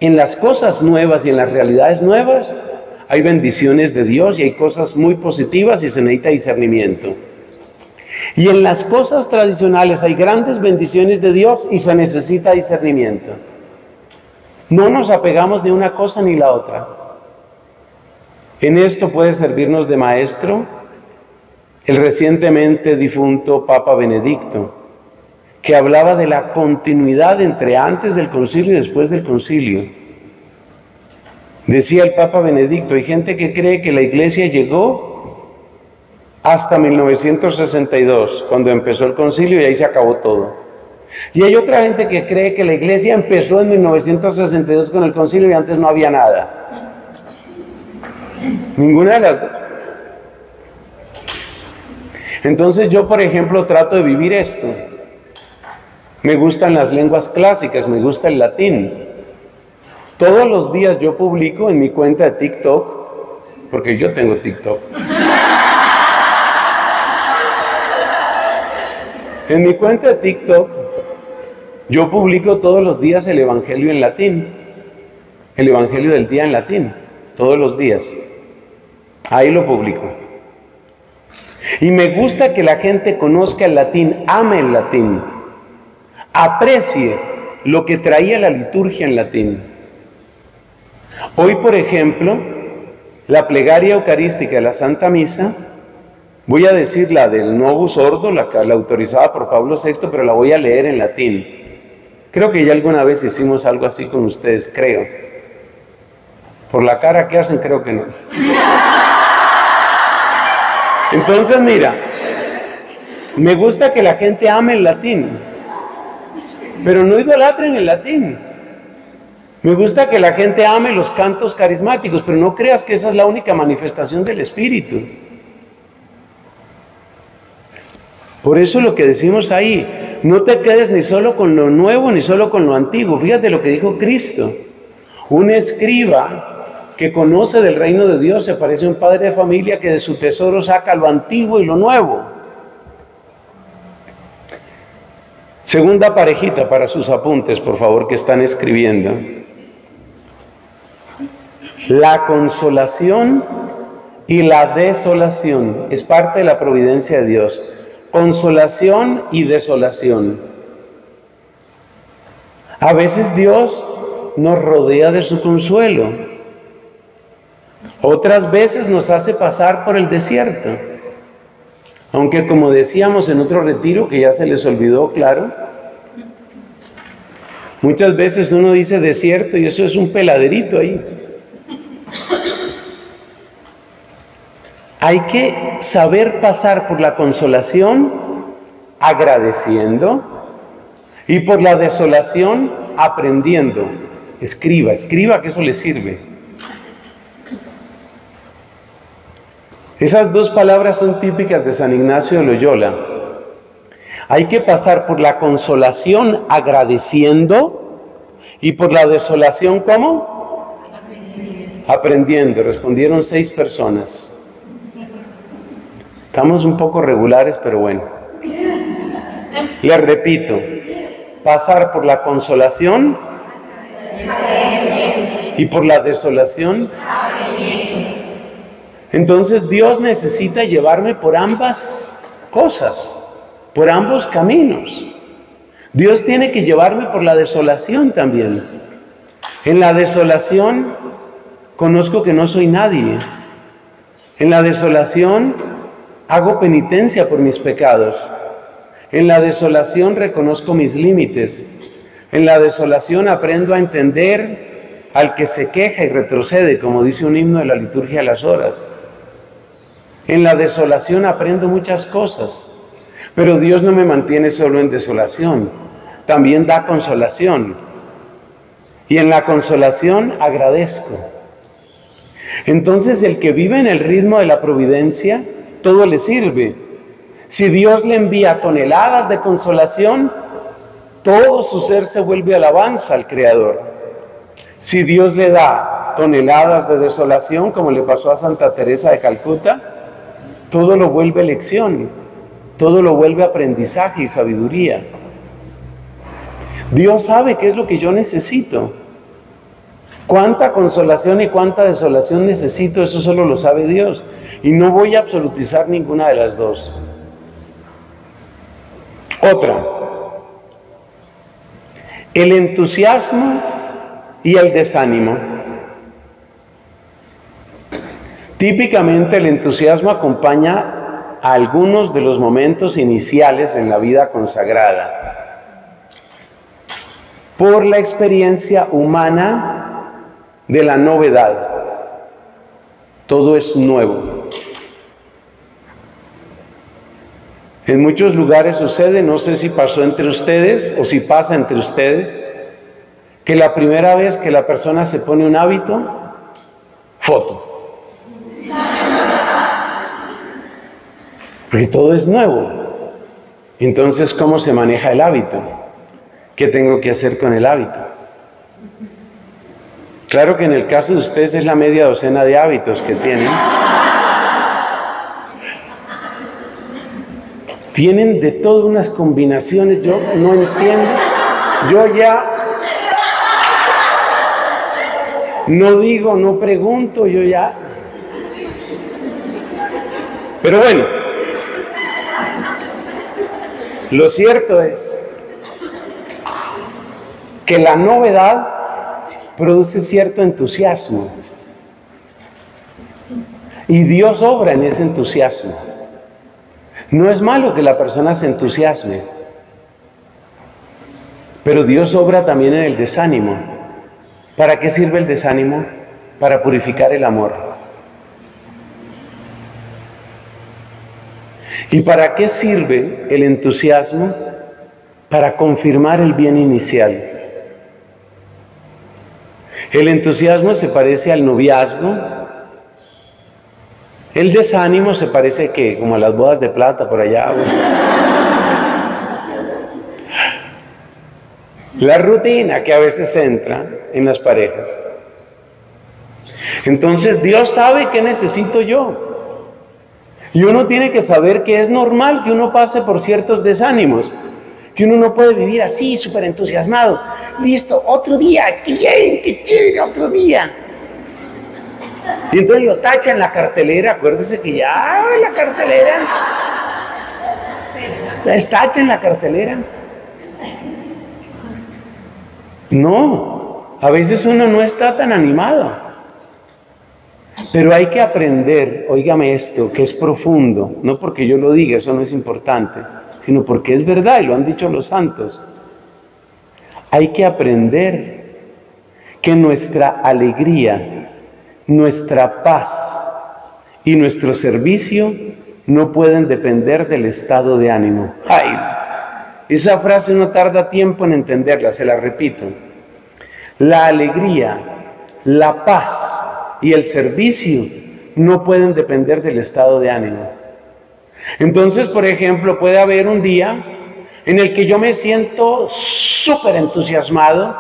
En las cosas nuevas y en las realidades nuevas hay bendiciones de Dios y hay cosas muy positivas y se necesita discernimiento. Y en las cosas tradicionales hay grandes bendiciones de Dios y se necesita discernimiento. No nos apegamos ni una cosa ni la otra. En esto puede servirnos de maestro el recientemente difunto Papa Benedicto, que hablaba de la continuidad entre antes del concilio y después del concilio. Decía el Papa Benedicto, hay gente que cree que la Iglesia llegó hasta 1962, cuando empezó el concilio y ahí se acabó todo. Y hay otra gente que cree que la Iglesia empezó en 1962 con el concilio y antes no había nada. Ninguna de las dos. Entonces yo, por ejemplo, trato de vivir esto. Me gustan las lenguas clásicas, me gusta el latín. Todos los días yo publico en mi cuenta de TikTok, porque yo tengo TikTok. En mi cuenta de TikTok, yo publico todos los días el Evangelio en latín, el Evangelio del día en latín, todos los días. Ahí lo publico. Y me gusta que la gente conozca el latín, ame el latín, aprecie lo que traía la liturgia en latín. Hoy, por ejemplo, la plegaria eucarística de la Santa Misa Voy a decir la del Novus Ordo, la autorizada por Pablo VI, pero la voy a leer en latín. Creo que ya alguna vez hicimos algo así con ustedes, creo. Por la cara que hacen, creo que no. Entonces, mira, me gusta que la gente ame el latín, pero no idolatren el latín. Me gusta que la gente ame los cantos carismáticos, pero no creas que esa es la única manifestación del Espíritu. Por eso lo que decimos ahí, no te quedes ni solo con lo nuevo ni solo con lo antiguo. Fíjate lo que dijo Cristo. Un escriba que conoce del reino de Dios se parece a un padre de familia que de su tesoro saca lo antiguo y lo nuevo. Segunda parejita para sus apuntes, por favor, que están escribiendo. La consolación y la desolación es parte de la providencia de Dios. Consolación y desolación. A veces Dios nos rodea de su consuelo. Otras veces nos hace pasar por el desierto. Aunque como decíamos en otro retiro, que ya se les olvidó, claro, muchas veces uno dice desierto y eso es un peladerito ahí. Hay que saber pasar por la consolación agradeciendo y por la desolación aprendiendo. Escriba que eso le sirve. Esas dos palabras son típicas de San Ignacio de Loyola. Hay que pasar por la consolación agradeciendo y por la desolación ¿cómo? Aprendiendo. Respondieron 6 personas. Estamos un poco regulares, pero bueno. Les repito, pasar por la consolación y por la desolación. Entonces Dios necesita llevarme por ambas cosas, por ambos caminos. Dios tiene que llevarme por la desolación también. En la desolación conozco que no soy nadie. En la desolación hago penitencia por mis pecados. En la desolación reconozco mis límites. En la desolación aprendo a entender al que se queja y retrocede, como dice un himno de la liturgia de las horas. En la desolación aprendo muchas cosas, pero Dios no me mantiene solo en desolación, también da consolación. Y en la consolación agradezco. Entonces el que vive en el ritmo de la providencia, todo le sirve. Si Dios le envía toneladas de consolación, todo su ser se vuelve alabanza al Creador. Si Dios le da toneladas de desolación, como le pasó a Santa Teresa de Calcuta, todo lo vuelve lección, todo lo vuelve aprendizaje y sabiduría. Dios sabe qué es lo que yo necesito. Cuánta consolación y cuánta desolación necesito, eso solo lo sabe Dios. Y no voy a absolutizar ninguna de las dos. Otra. El entusiasmo y el desánimo. Típicamente el entusiasmo acompaña a algunos de los momentos iniciales en la vida consagrada. Por la experiencia humana de la novedad. Todo es nuevo. En muchos lugares sucede, no sé si pasó entre ustedes o si pasa entre ustedes, que la primera vez que la persona se pone un hábito, foto. Porque todo es nuevo. Entonces, ¿cómo se maneja el hábito? ¿Qué tengo que hacer con el hábito? Claro que en el caso de ustedes es la media docena de hábitos que tienen. Tienen de todas unas combinaciones, yo no entiendo. Yo ya no digo, no pregunto, yo ya. Pero bueno, lo cierto es que la novedad produce cierto entusiasmo y Dios obra en ese entusiasmo. No es malo que la persona se entusiasme, pero Dios obra también en el desánimo. ¿Para qué sirve el desánimo? Para purificar el amor. ¿Y para qué sirve el entusiasmo? Para confirmar el bien inicial. El entusiasmo se parece al noviazgo. El desánimo se parece que como a las bodas de plata por allá. La rutina que a veces entra en las parejas. Entonces Dios sabe qué necesito yo. Y uno tiene que saber que es normal que uno pase por ciertos desánimos, que uno no puede vivir así, súper entusiasmado. Listo, otro día, qué chévere, otro día. Y entonces lo tacha en la cartelera, acuérdese que ya en la cartelera. La tacha en la cartelera. No, a veces uno no está tan animado. Pero hay que aprender, óigame esto, que es profundo, no porque yo lo diga, eso no es importante, sino porque es verdad y lo han dicho los santos. Hay que aprender que nuestra alegría, nuestra paz y nuestro servicio no pueden depender del estado de ánimo. ¡Ay! Esa frase no tarda tiempo en entenderla, se la repito. La alegría, la paz y el servicio no pueden depender del estado de ánimo. Entonces, por ejemplo, puede haber un día en el que yo me siento súper entusiasmado.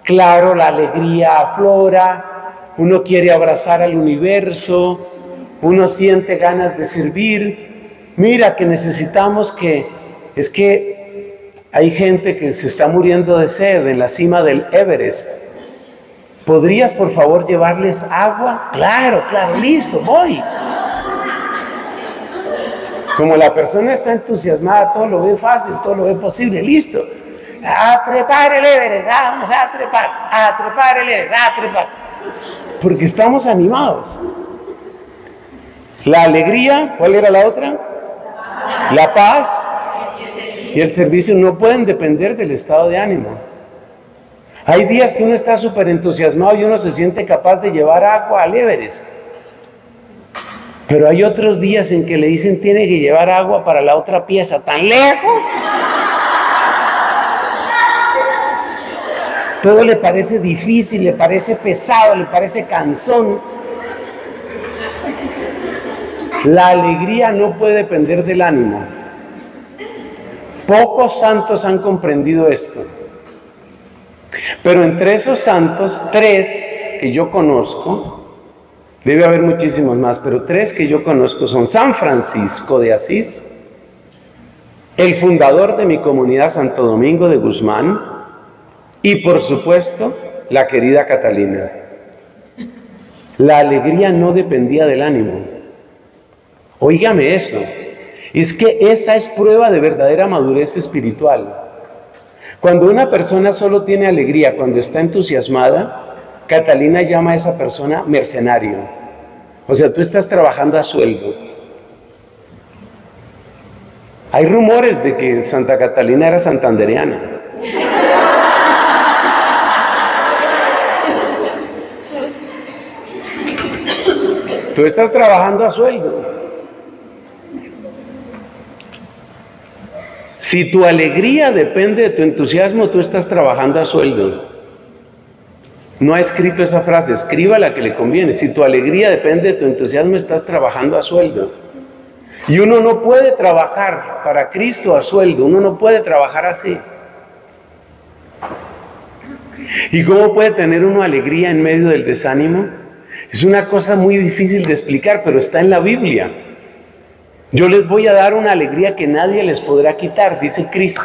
Claro, la alegría aflora, uno quiere abrazar al universo, uno siente ganas de servir. Mira que necesitamos es que hay gente que se está muriendo de sed en la cima del Everest. ¿Podrías, por favor, llevarles agua? Claro, listo, voy. Como la persona está entusiasmada, todo lo ve fácil, todo lo ve posible, listo. A trepar el Everest, vamos a trepar el Everest, a trepar. Porque estamos animados. La alegría, ¿cuál era la otra? La paz y el servicio no pueden depender del estado de ánimo. Hay días que uno está súper entusiasmado y uno se siente capaz de llevar agua al Everest. Pero hay otros días en que le dicen tiene que llevar agua para la otra pieza, tan lejos. Todo le parece difícil, le parece pesado, le parece cansón. La alegría no puede depender del ánimo. Pocos santos han comprendido esto. Pero entre esos santos, 3 que yo conozco, debe haber muchísimos más, pero 3 que yo conozco son San Francisco de Asís, el fundador de mi comunidad Santo Domingo de Guzmán, y por supuesto, la querida Catalina. La alegría no dependía del ánimo. Óigame eso, es que esa es prueba de verdadera madurez espiritual. Cuando una persona solo tiene alegría cuando está entusiasmada, Catalina llama a esa persona mercenario. O sea, tú estás trabajando a sueldo. Hay rumores de que Santa Catalina era santandereana. Tú estás trabajando a sueldo. Si tu alegría depende de tu entusiasmo, tú estás trabajando a sueldo. No ha escrito esa frase, escriba la que le conviene. Si tu alegría depende de tu entusiasmo, estás trabajando a sueldo. Y uno no puede trabajar para Cristo a sueldo, uno no puede trabajar así. ¿Y cómo puede tener uno alegría en medio del desánimo? Es una cosa muy difícil de explicar, pero está en la Biblia. Yo les voy a dar una alegría que nadie les podrá quitar, dice Cristo.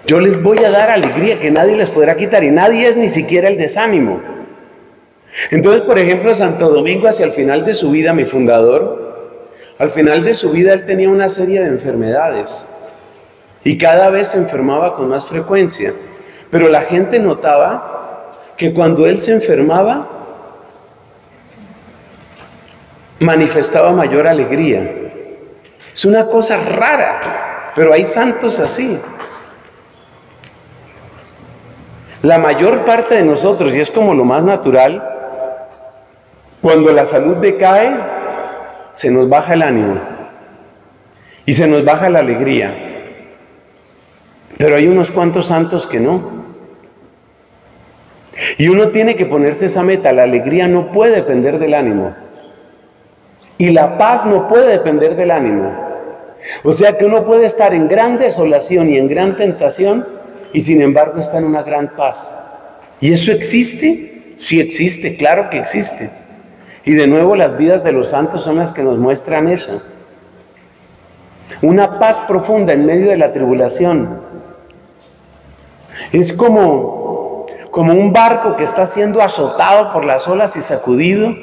Yo les voy a dar alegría que nadie les podrá quitar, y nadie es ni siquiera el desánimo. Entonces, por ejemplo, Santo Domingo, hacia el final de su vida, mi fundador, al final de su vida él tenía una serie de enfermedades, y cada vez se enfermaba con más frecuencia. Pero la gente notaba que cuando él se enfermaba, manifestaba mayor alegría. Es una cosa rara, pero hay santos así. La mayor parte de nosotros, y es como lo más natural, cuando la salud decae, se nos baja el ánimo y se nos baja la alegría. Pero hay unos cuantos santos que no. Y uno tiene que ponerse esa meta. La alegría no puede depender del ánimo. Y la paz no puede depender del ánimo. O sea que uno puede estar en gran desolación y en gran tentación y sin embargo está en una gran paz. ¿Y eso existe? Sí existe, claro que existe. Y de nuevo las vidas de los santos son las que nos muestran eso. Una paz profunda en medio de la tribulación. Es como un barco que está siendo azotado por las olas y sacudido,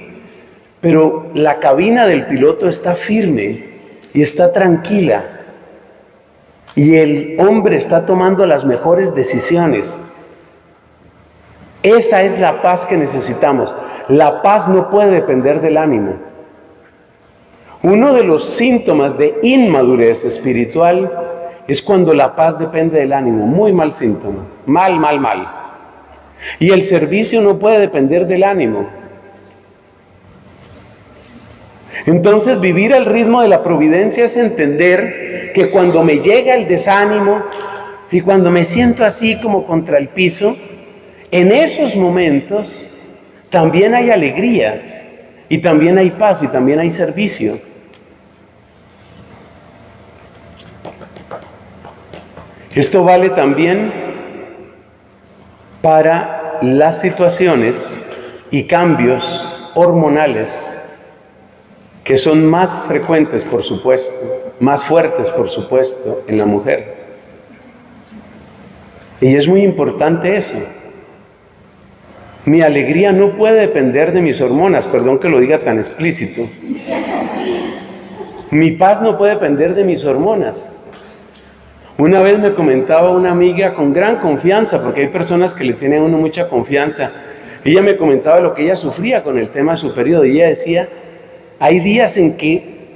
pero la cabina del piloto está firme y está tranquila. Y el hombre está tomando las mejores decisiones. Esa es la paz que necesitamos. La paz no puede depender del ánimo. Uno de los síntomas de inmadurez espiritual es cuando la paz depende del ánimo. Muy mal síntoma. Mal. Y el servicio no puede depender del ánimo. Entonces, vivir al ritmo de la providencia es entender que cuando me llega el desánimo y cuando me siento así como contra el piso, en esos momentos también hay alegría y también hay paz y también hay servicio. Esto vale también para las situaciones y cambios hormonales que son más frecuentes, por supuesto, más fuertes, por supuesto, en la mujer. Y es muy importante eso. Mi alegría no puede depender de mis hormonas, perdón que lo diga tan explícito. Mi paz no puede depender de mis hormonas. Una vez me comentaba una amiga con gran confianza, porque hay personas que le tienen a uno mucha confianza. Ella me comentaba lo que ella sufría con el tema de su periodo, y ella decía: hay días en que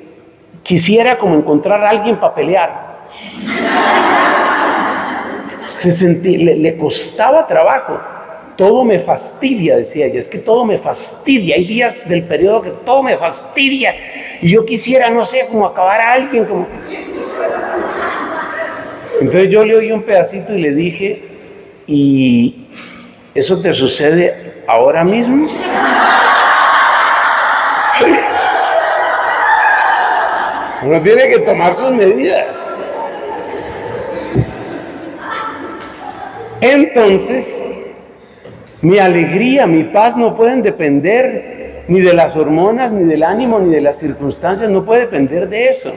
quisiera como encontrar a alguien para pelear. Le costaba trabajo. Todo me fastidia, decía ella, es que todo me fastidia. Hay días del periodo que todo me fastidia. Y yo quisiera, no sé, como acabar a alguien. Entonces yo le oí un pedacito y le dije: ¿y eso te sucede ahora mismo? Uno tiene que tomar sus medidas. Entonces, mi alegría, mi paz no pueden depender ni de las hormonas, ni del ánimo, ni de las circunstancias, no puede depender de eso.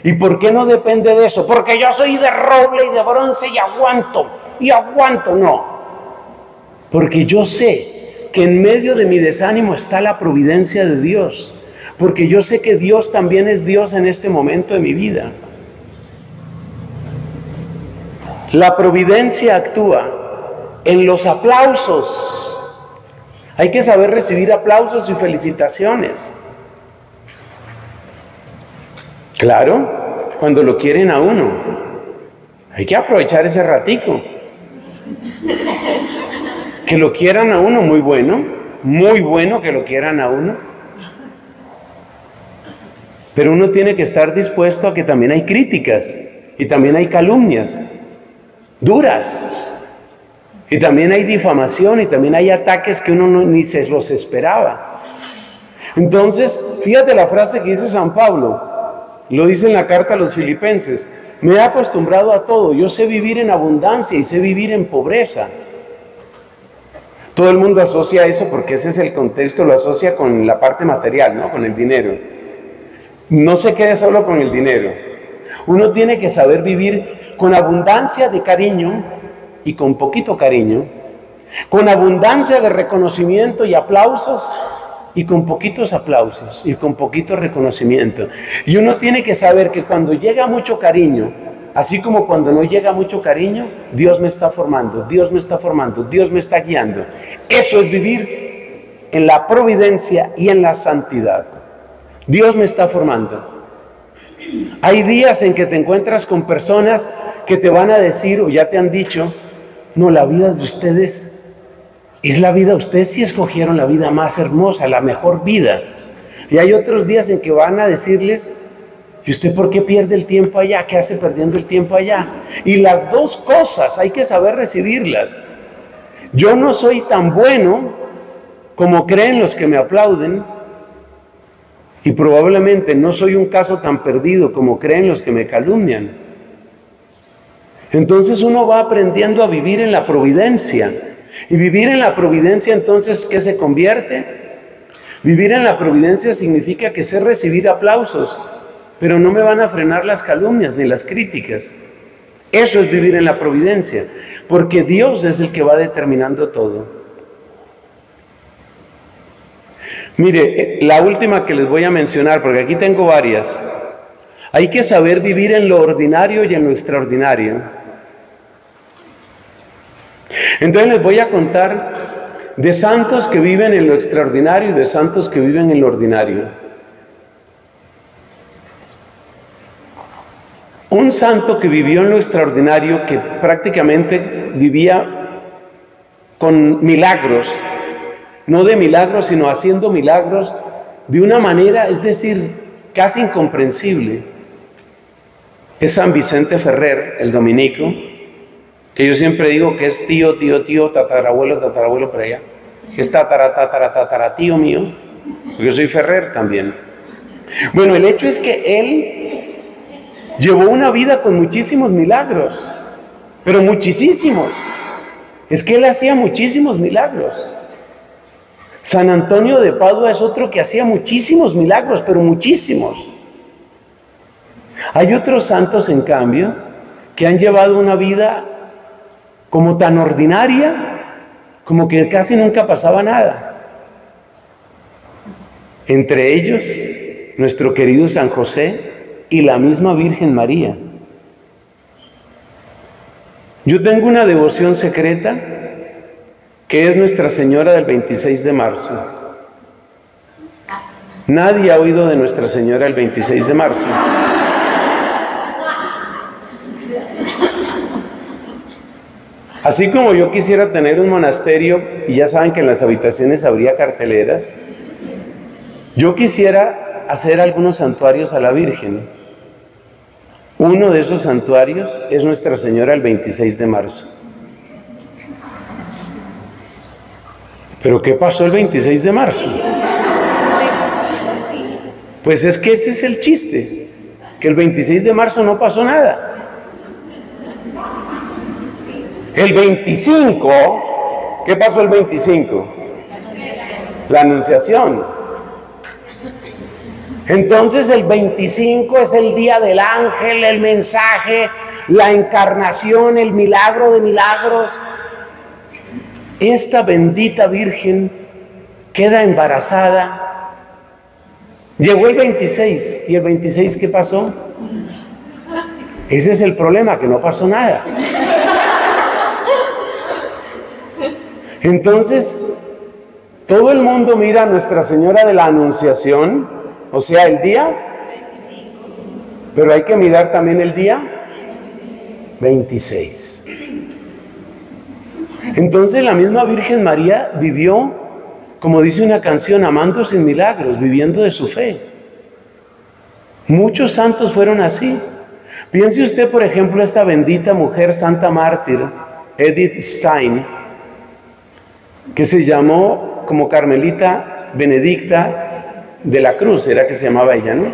¿Y por qué no depende de eso? Porque yo soy de roble y de bronce y aguanto, no. Porque yo sé que en medio de mi desánimo está la providencia de Dios. Porque yo sé que Dios también es Dios en este momento de mi vida. La providencia actúa en los aplausos. Hay que saber recibir aplausos y felicitaciones. Claro, cuando lo quieren a uno, hay que aprovechar ese ratico. Que lo quieran a uno, muy bueno que lo quieran a uno. Pero uno tiene que estar dispuesto a que también hay críticas y también hay calumnias duras. Y también hay difamación y también hay ataques que uno ni se los esperaba. Entonces, fíjate la frase que dice San Pablo, lo dice en la carta a los Filipenses: me he acostumbrado a todo, yo sé vivir en abundancia y sé vivir en pobreza. Todo el mundo asocia eso porque ese es el contexto, lo asocia con la parte material, ¿no? Con el dinero. No se quede solo con el dinero. Uno tiene que saber vivir con abundancia de cariño y con poquito cariño, con abundancia de reconocimiento y aplausos y con poquitos aplausos y con poquito reconocimiento. Y uno tiene que saber que cuando llega mucho cariño, así como cuando no llega mucho cariño, Dios me está formando, Dios me está formando, Dios me está guiando. Eso es vivir en la providencia y en la santidad. Dios me está formando. Hay días en que te encuentras con personas que te van a decir o ya te han dicho, no, la vida de ustedes es la vida, ustedes sí escogieron la vida más hermosa, la mejor vida. Y hay otros días en que van a decirles, ¿y usted por qué pierde el tiempo allá? ¿Qué hace perdiendo el tiempo allá? Y las dos cosas hay que saber recibirlas. Yo no soy tan bueno como creen los que me aplauden, y probablemente no soy un caso tan perdido como creen los que me calumnian. Entonces uno va aprendiendo a vivir en la providencia. Y vivir en la providencia, entonces, ¿qué se convierte? Vivir en la providencia significa que sé recibir aplausos, pero no me van a frenar las calumnias ni las críticas. Eso es vivir en la providencia, porque Dios es el que va determinando todo. Mire, la última que les voy a mencionar, porque aquí tengo varias. Hay que saber vivir en lo ordinario y en lo extraordinario. Entonces les voy a contar de santos que viven en lo extraordinario y de santos que viven en lo ordinario. Un santo que vivió en lo extraordinario, que prácticamente vivía con milagros, no de milagros, sino haciendo milagros de una manera, es decir, casi incomprensible, es San Vicente Ferrer, el dominico, que yo siempre digo que es tío, tatarabuelo por allá, que es tataratío mío, porque yo soy Ferrer también. Bueno, el hecho es que él llevó una vida con muchísimos milagros, pero muchísimos. Es que él hacía muchísimos milagros. San Antonio de Padua es otro que hacía muchísimos milagros, pero muchísimos. Hay otros santos, en cambio, que han llevado una vida como tan ordinaria, como que casi nunca pasaba nada. Entre ellos, nuestro querido San José y la misma Virgen María. Yo tengo una devoción secreta que es Nuestra Señora del 26 de marzo. Nadie ha oído de Nuestra Señora el 26 de marzo. Así como yo quisiera tener un monasterio, y ya saben que en las habitaciones habría carteleras, yo quisiera hacer algunos santuarios a la Virgen. Uno de esos santuarios es Nuestra Señora el 26 de marzo. ¿Pero qué pasó el 26 de marzo? Pues es que ese es el chiste, que el 26 de marzo no pasó nada. El 25, ¿qué pasó el 25? La Anunciación. Entonces el 25 es el día del ángel, el mensaje, la encarnación, el milagro de milagros. Esta bendita Virgen queda embarazada. Llegó el 26, ¿y el 26 qué pasó? Ese es el problema, que no pasó nada. Entonces, todo el mundo mira a Nuestra Señora de la Anunciación, o sea, el día, pero hay que mirar también el día 26. Entonces la misma Virgen María vivió, como dice una canción, amando sin milagros, viviendo de su fe. Muchos santos fueron así. Piense usted, por ejemplo, esta bendita mujer santa mártir, Edith Stein, que se llamó como Carmelita Benedicta de la Cruz, era que se llamaba ella, ¿no?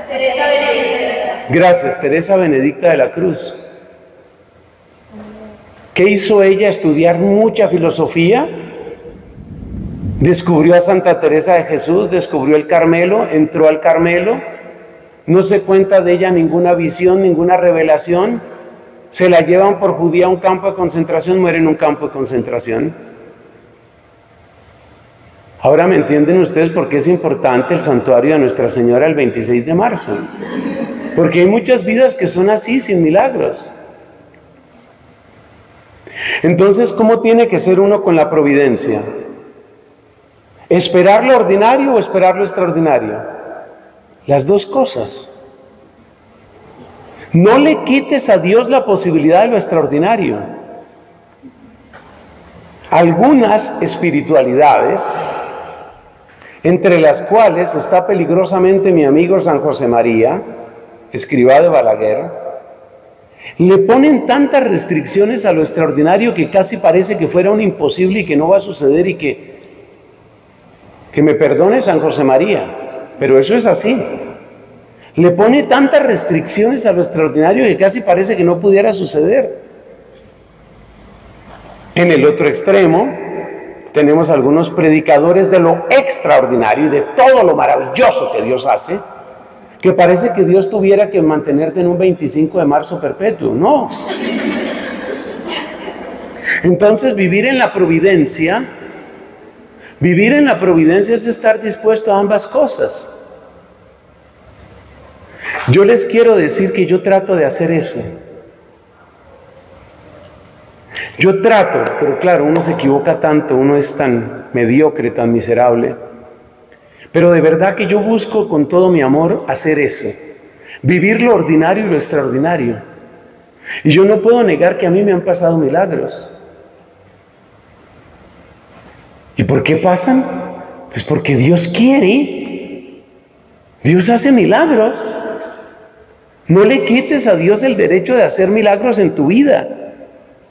Teresa Benedicta. Gracias, Teresa Benedicta de la Cruz. ¿Qué hizo ella? Estudiar mucha filosofía. Descubrió a Santa Teresa de Jesús, descubrió el Carmelo, entró al Carmelo. No se cuenta de ella ninguna visión, ninguna revelación. Se la llevan por judía a un campo de concentración, muere en un campo de concentración. Ahora me entienden ustedes por qué es importante el santuario de Nuestra Señora el 26 de marzo. Porque hay muchas vidas que son así, sin milagros. Entonces, ¿cómo tiene que ser uno con la providencia? ¿Esperar lo ordinario o esperar lo extraordinario? Las dos cosas. No le quites a Dios la posibilidad de lo extraordinario. Algunas espiritualidades, entre las cuales está peligrosamente mi amigo San José María, escribá de Balaguer, le ponen tantas restricciones a lo extraordinario que casi parece que fuera un imposible y que no va a suceder y que me perdone San José María, pero eso es así. Le pone tantas restricciones a lo extraordinario que casi parece que no pudiera suceder. En el otro extremo, tenemos algunos predicadores de lo extraordinario y de todo lo maravilloso que Dios hace, que parece que Dios tuviera que mantenerte en un 25 de marzo perpetuo. No. Entonces, vivir en la providencia es estar dispuesto a ambas cosas. Yo les quiero decir que yo trato de hacer eso. Yo trato, pero claro, uno se equivoca tanto, uno es tan mediocre, tan miserable. Pero de verdad que yo busco con todo mi amor hacer eso. Vivir lo ordinario y lo extraordinario. Y yo no puedo negar que a mí me han pasado milagros. ¿Y por qué pasan? Pues porque Dios quiere. Dios hace milagros. No le quites a Dios el derecho de hacer milagros en tu vida.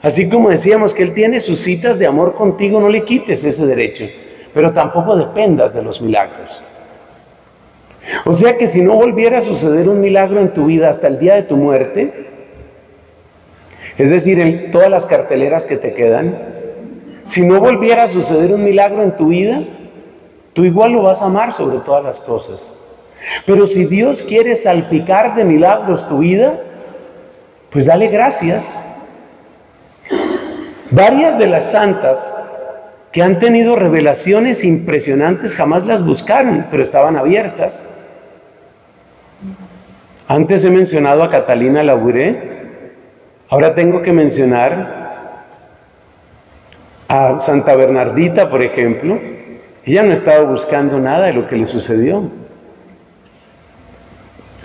Así como decíamos que Él tiene sus citas de amor contigo, no le quites ese derecho. Pero tampoco dependas de los milagros. O sea que si no volviera a suceder un milagro en tu vida hasta el día de tu muerte, es decir, en todas las carteleras que te quedan, si no volviera a suceder un milagro en tu vida, tú igual lo vas a amar sobre todas las cosas. Pero si Dios quiere salpicar de milagros tu vida, pues dale gracias. Varias de las santas que han tenido revelaciones impresionantes jamás las buscaron, pero estaban abiertas. Antes he mencionado a Catalina Labouré, ahora tengo que mencionar a Santa Bernardita, por ejemplo. Ella no estaba buscando nada de lo que le sucedió.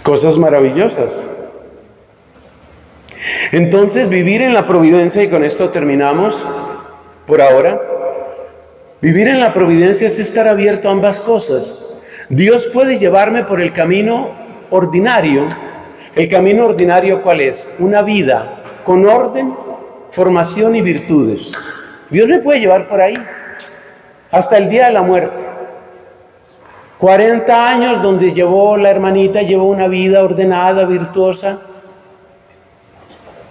Cosas maravillosas. Entonces, vivir en la providencia, y con esto terminamos por ahora. Vivir en la providencia es estar abierto a ambas cosas. Dios puede llevarme por el camino ordinario. ¿El camino ordinario cuál es? Una vida con orden, formación y virtudes. Dios me puede llevar por ahí hasta el día de la muerte. 40 años donde la hermanita llevó una vida ordenada, virtuosa.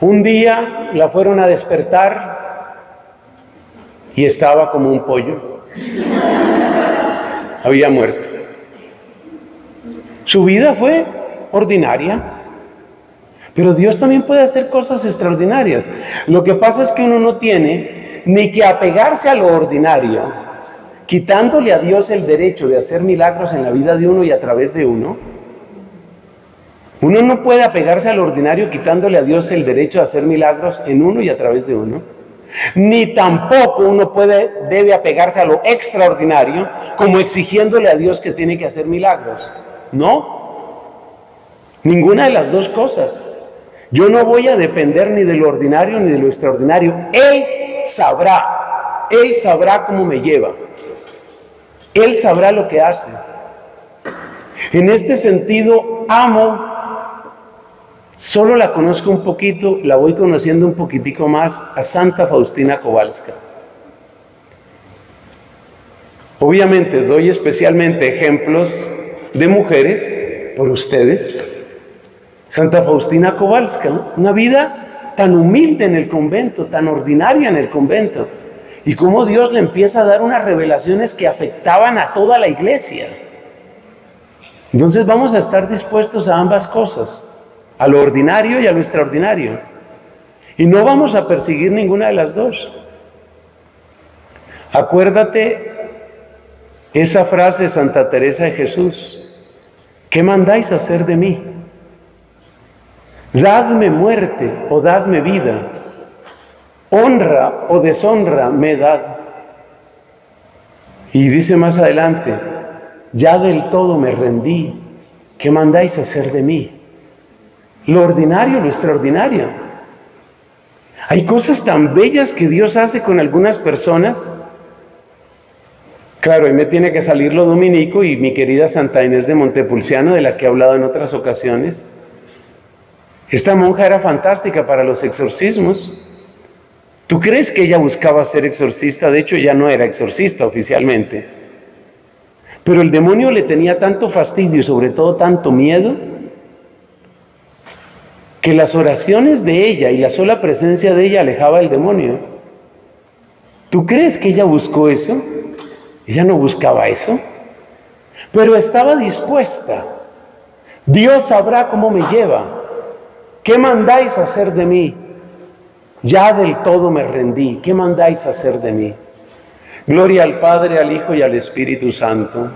Un día la fueron a despertar y estaba como un pollo. Había muerto. Su vida fue ordinaria, pero Dios también puede hacer cosas extraordinarias. Lo que pasa es que uno no tiene ni que apegarse a lo ordinario, quitándole a Dios el derecho de hacer milagros en la vida de uno y a través de uno. Uno no puede apegarse al ordinario quitándole a Dios el derecho de hacer milagros en uno y a través de uno. Ni tampoco uno debe apegarse a lo extraordinario como exigiéndole a Dios que tiene que hacer milagros. No. Ninguna de las dos cosas. Yo no voy a depender ni de lo ordinario ni de lo extraordinario. Él sabrá cómo me lleva. Él sabrá lo que hace. En este sentido, amo. Solo la conozco un poquito, la voy conociendo un poquitico más, a Santa Faustina Kowalska. Obviamente doy especialmente ejemplos de mujeres por ustedes. Santa Faustina Kowalska, una vida tan humilde en el convento, tan ordinaria en el convento, y cómo Dios le empieza a dar unas revelaciones que afectaban a toda la iglesia. Entonces vamos a estar dispuestos a ambas cosas, a lo ordinario y a lo extraordinario. Y no vamos a perseguir ninguna de las dos. Acuérdate esa frase de Santa Teresa de Jesús: ¿qué mandáis hacer de mí? Dadme muerte o dadme vida, honra o deshonra me dad. Y dice más adelante, ya del todo me rendí, ¿qué mandáis hacer de mí? Lo ordinario, lo extraordinario. Hay cosas tan bellas que Dios hace con algunas personas. Claro, ahí me tiene que salir lo dominico y mi querida Santa Inés de Montepulciano, de la que he hablado en otras ocasiones. Esta monja era fantástica para los exorcismos. ¿Tú crees que ella buscaba ser exorcista? De hecho, ella no era exorcista oficialmente. Pero el demonio le tenía tanto fastidio y sobre todo tanto miedo, que las oraciones de ella y la sola presencia de ella alejaba al demonio. ¿Tú crees que ella buscó eso? Ella no buscaba eso, pero estaba dispuesta. Dios sabrá cómo me lleva. ¿Qué mandáis hacer de mí? Ya del todo me rendí. ¿Qué mandáis hacer de mí? Gloria al Padre, al Hijo y al Espíritu Santo.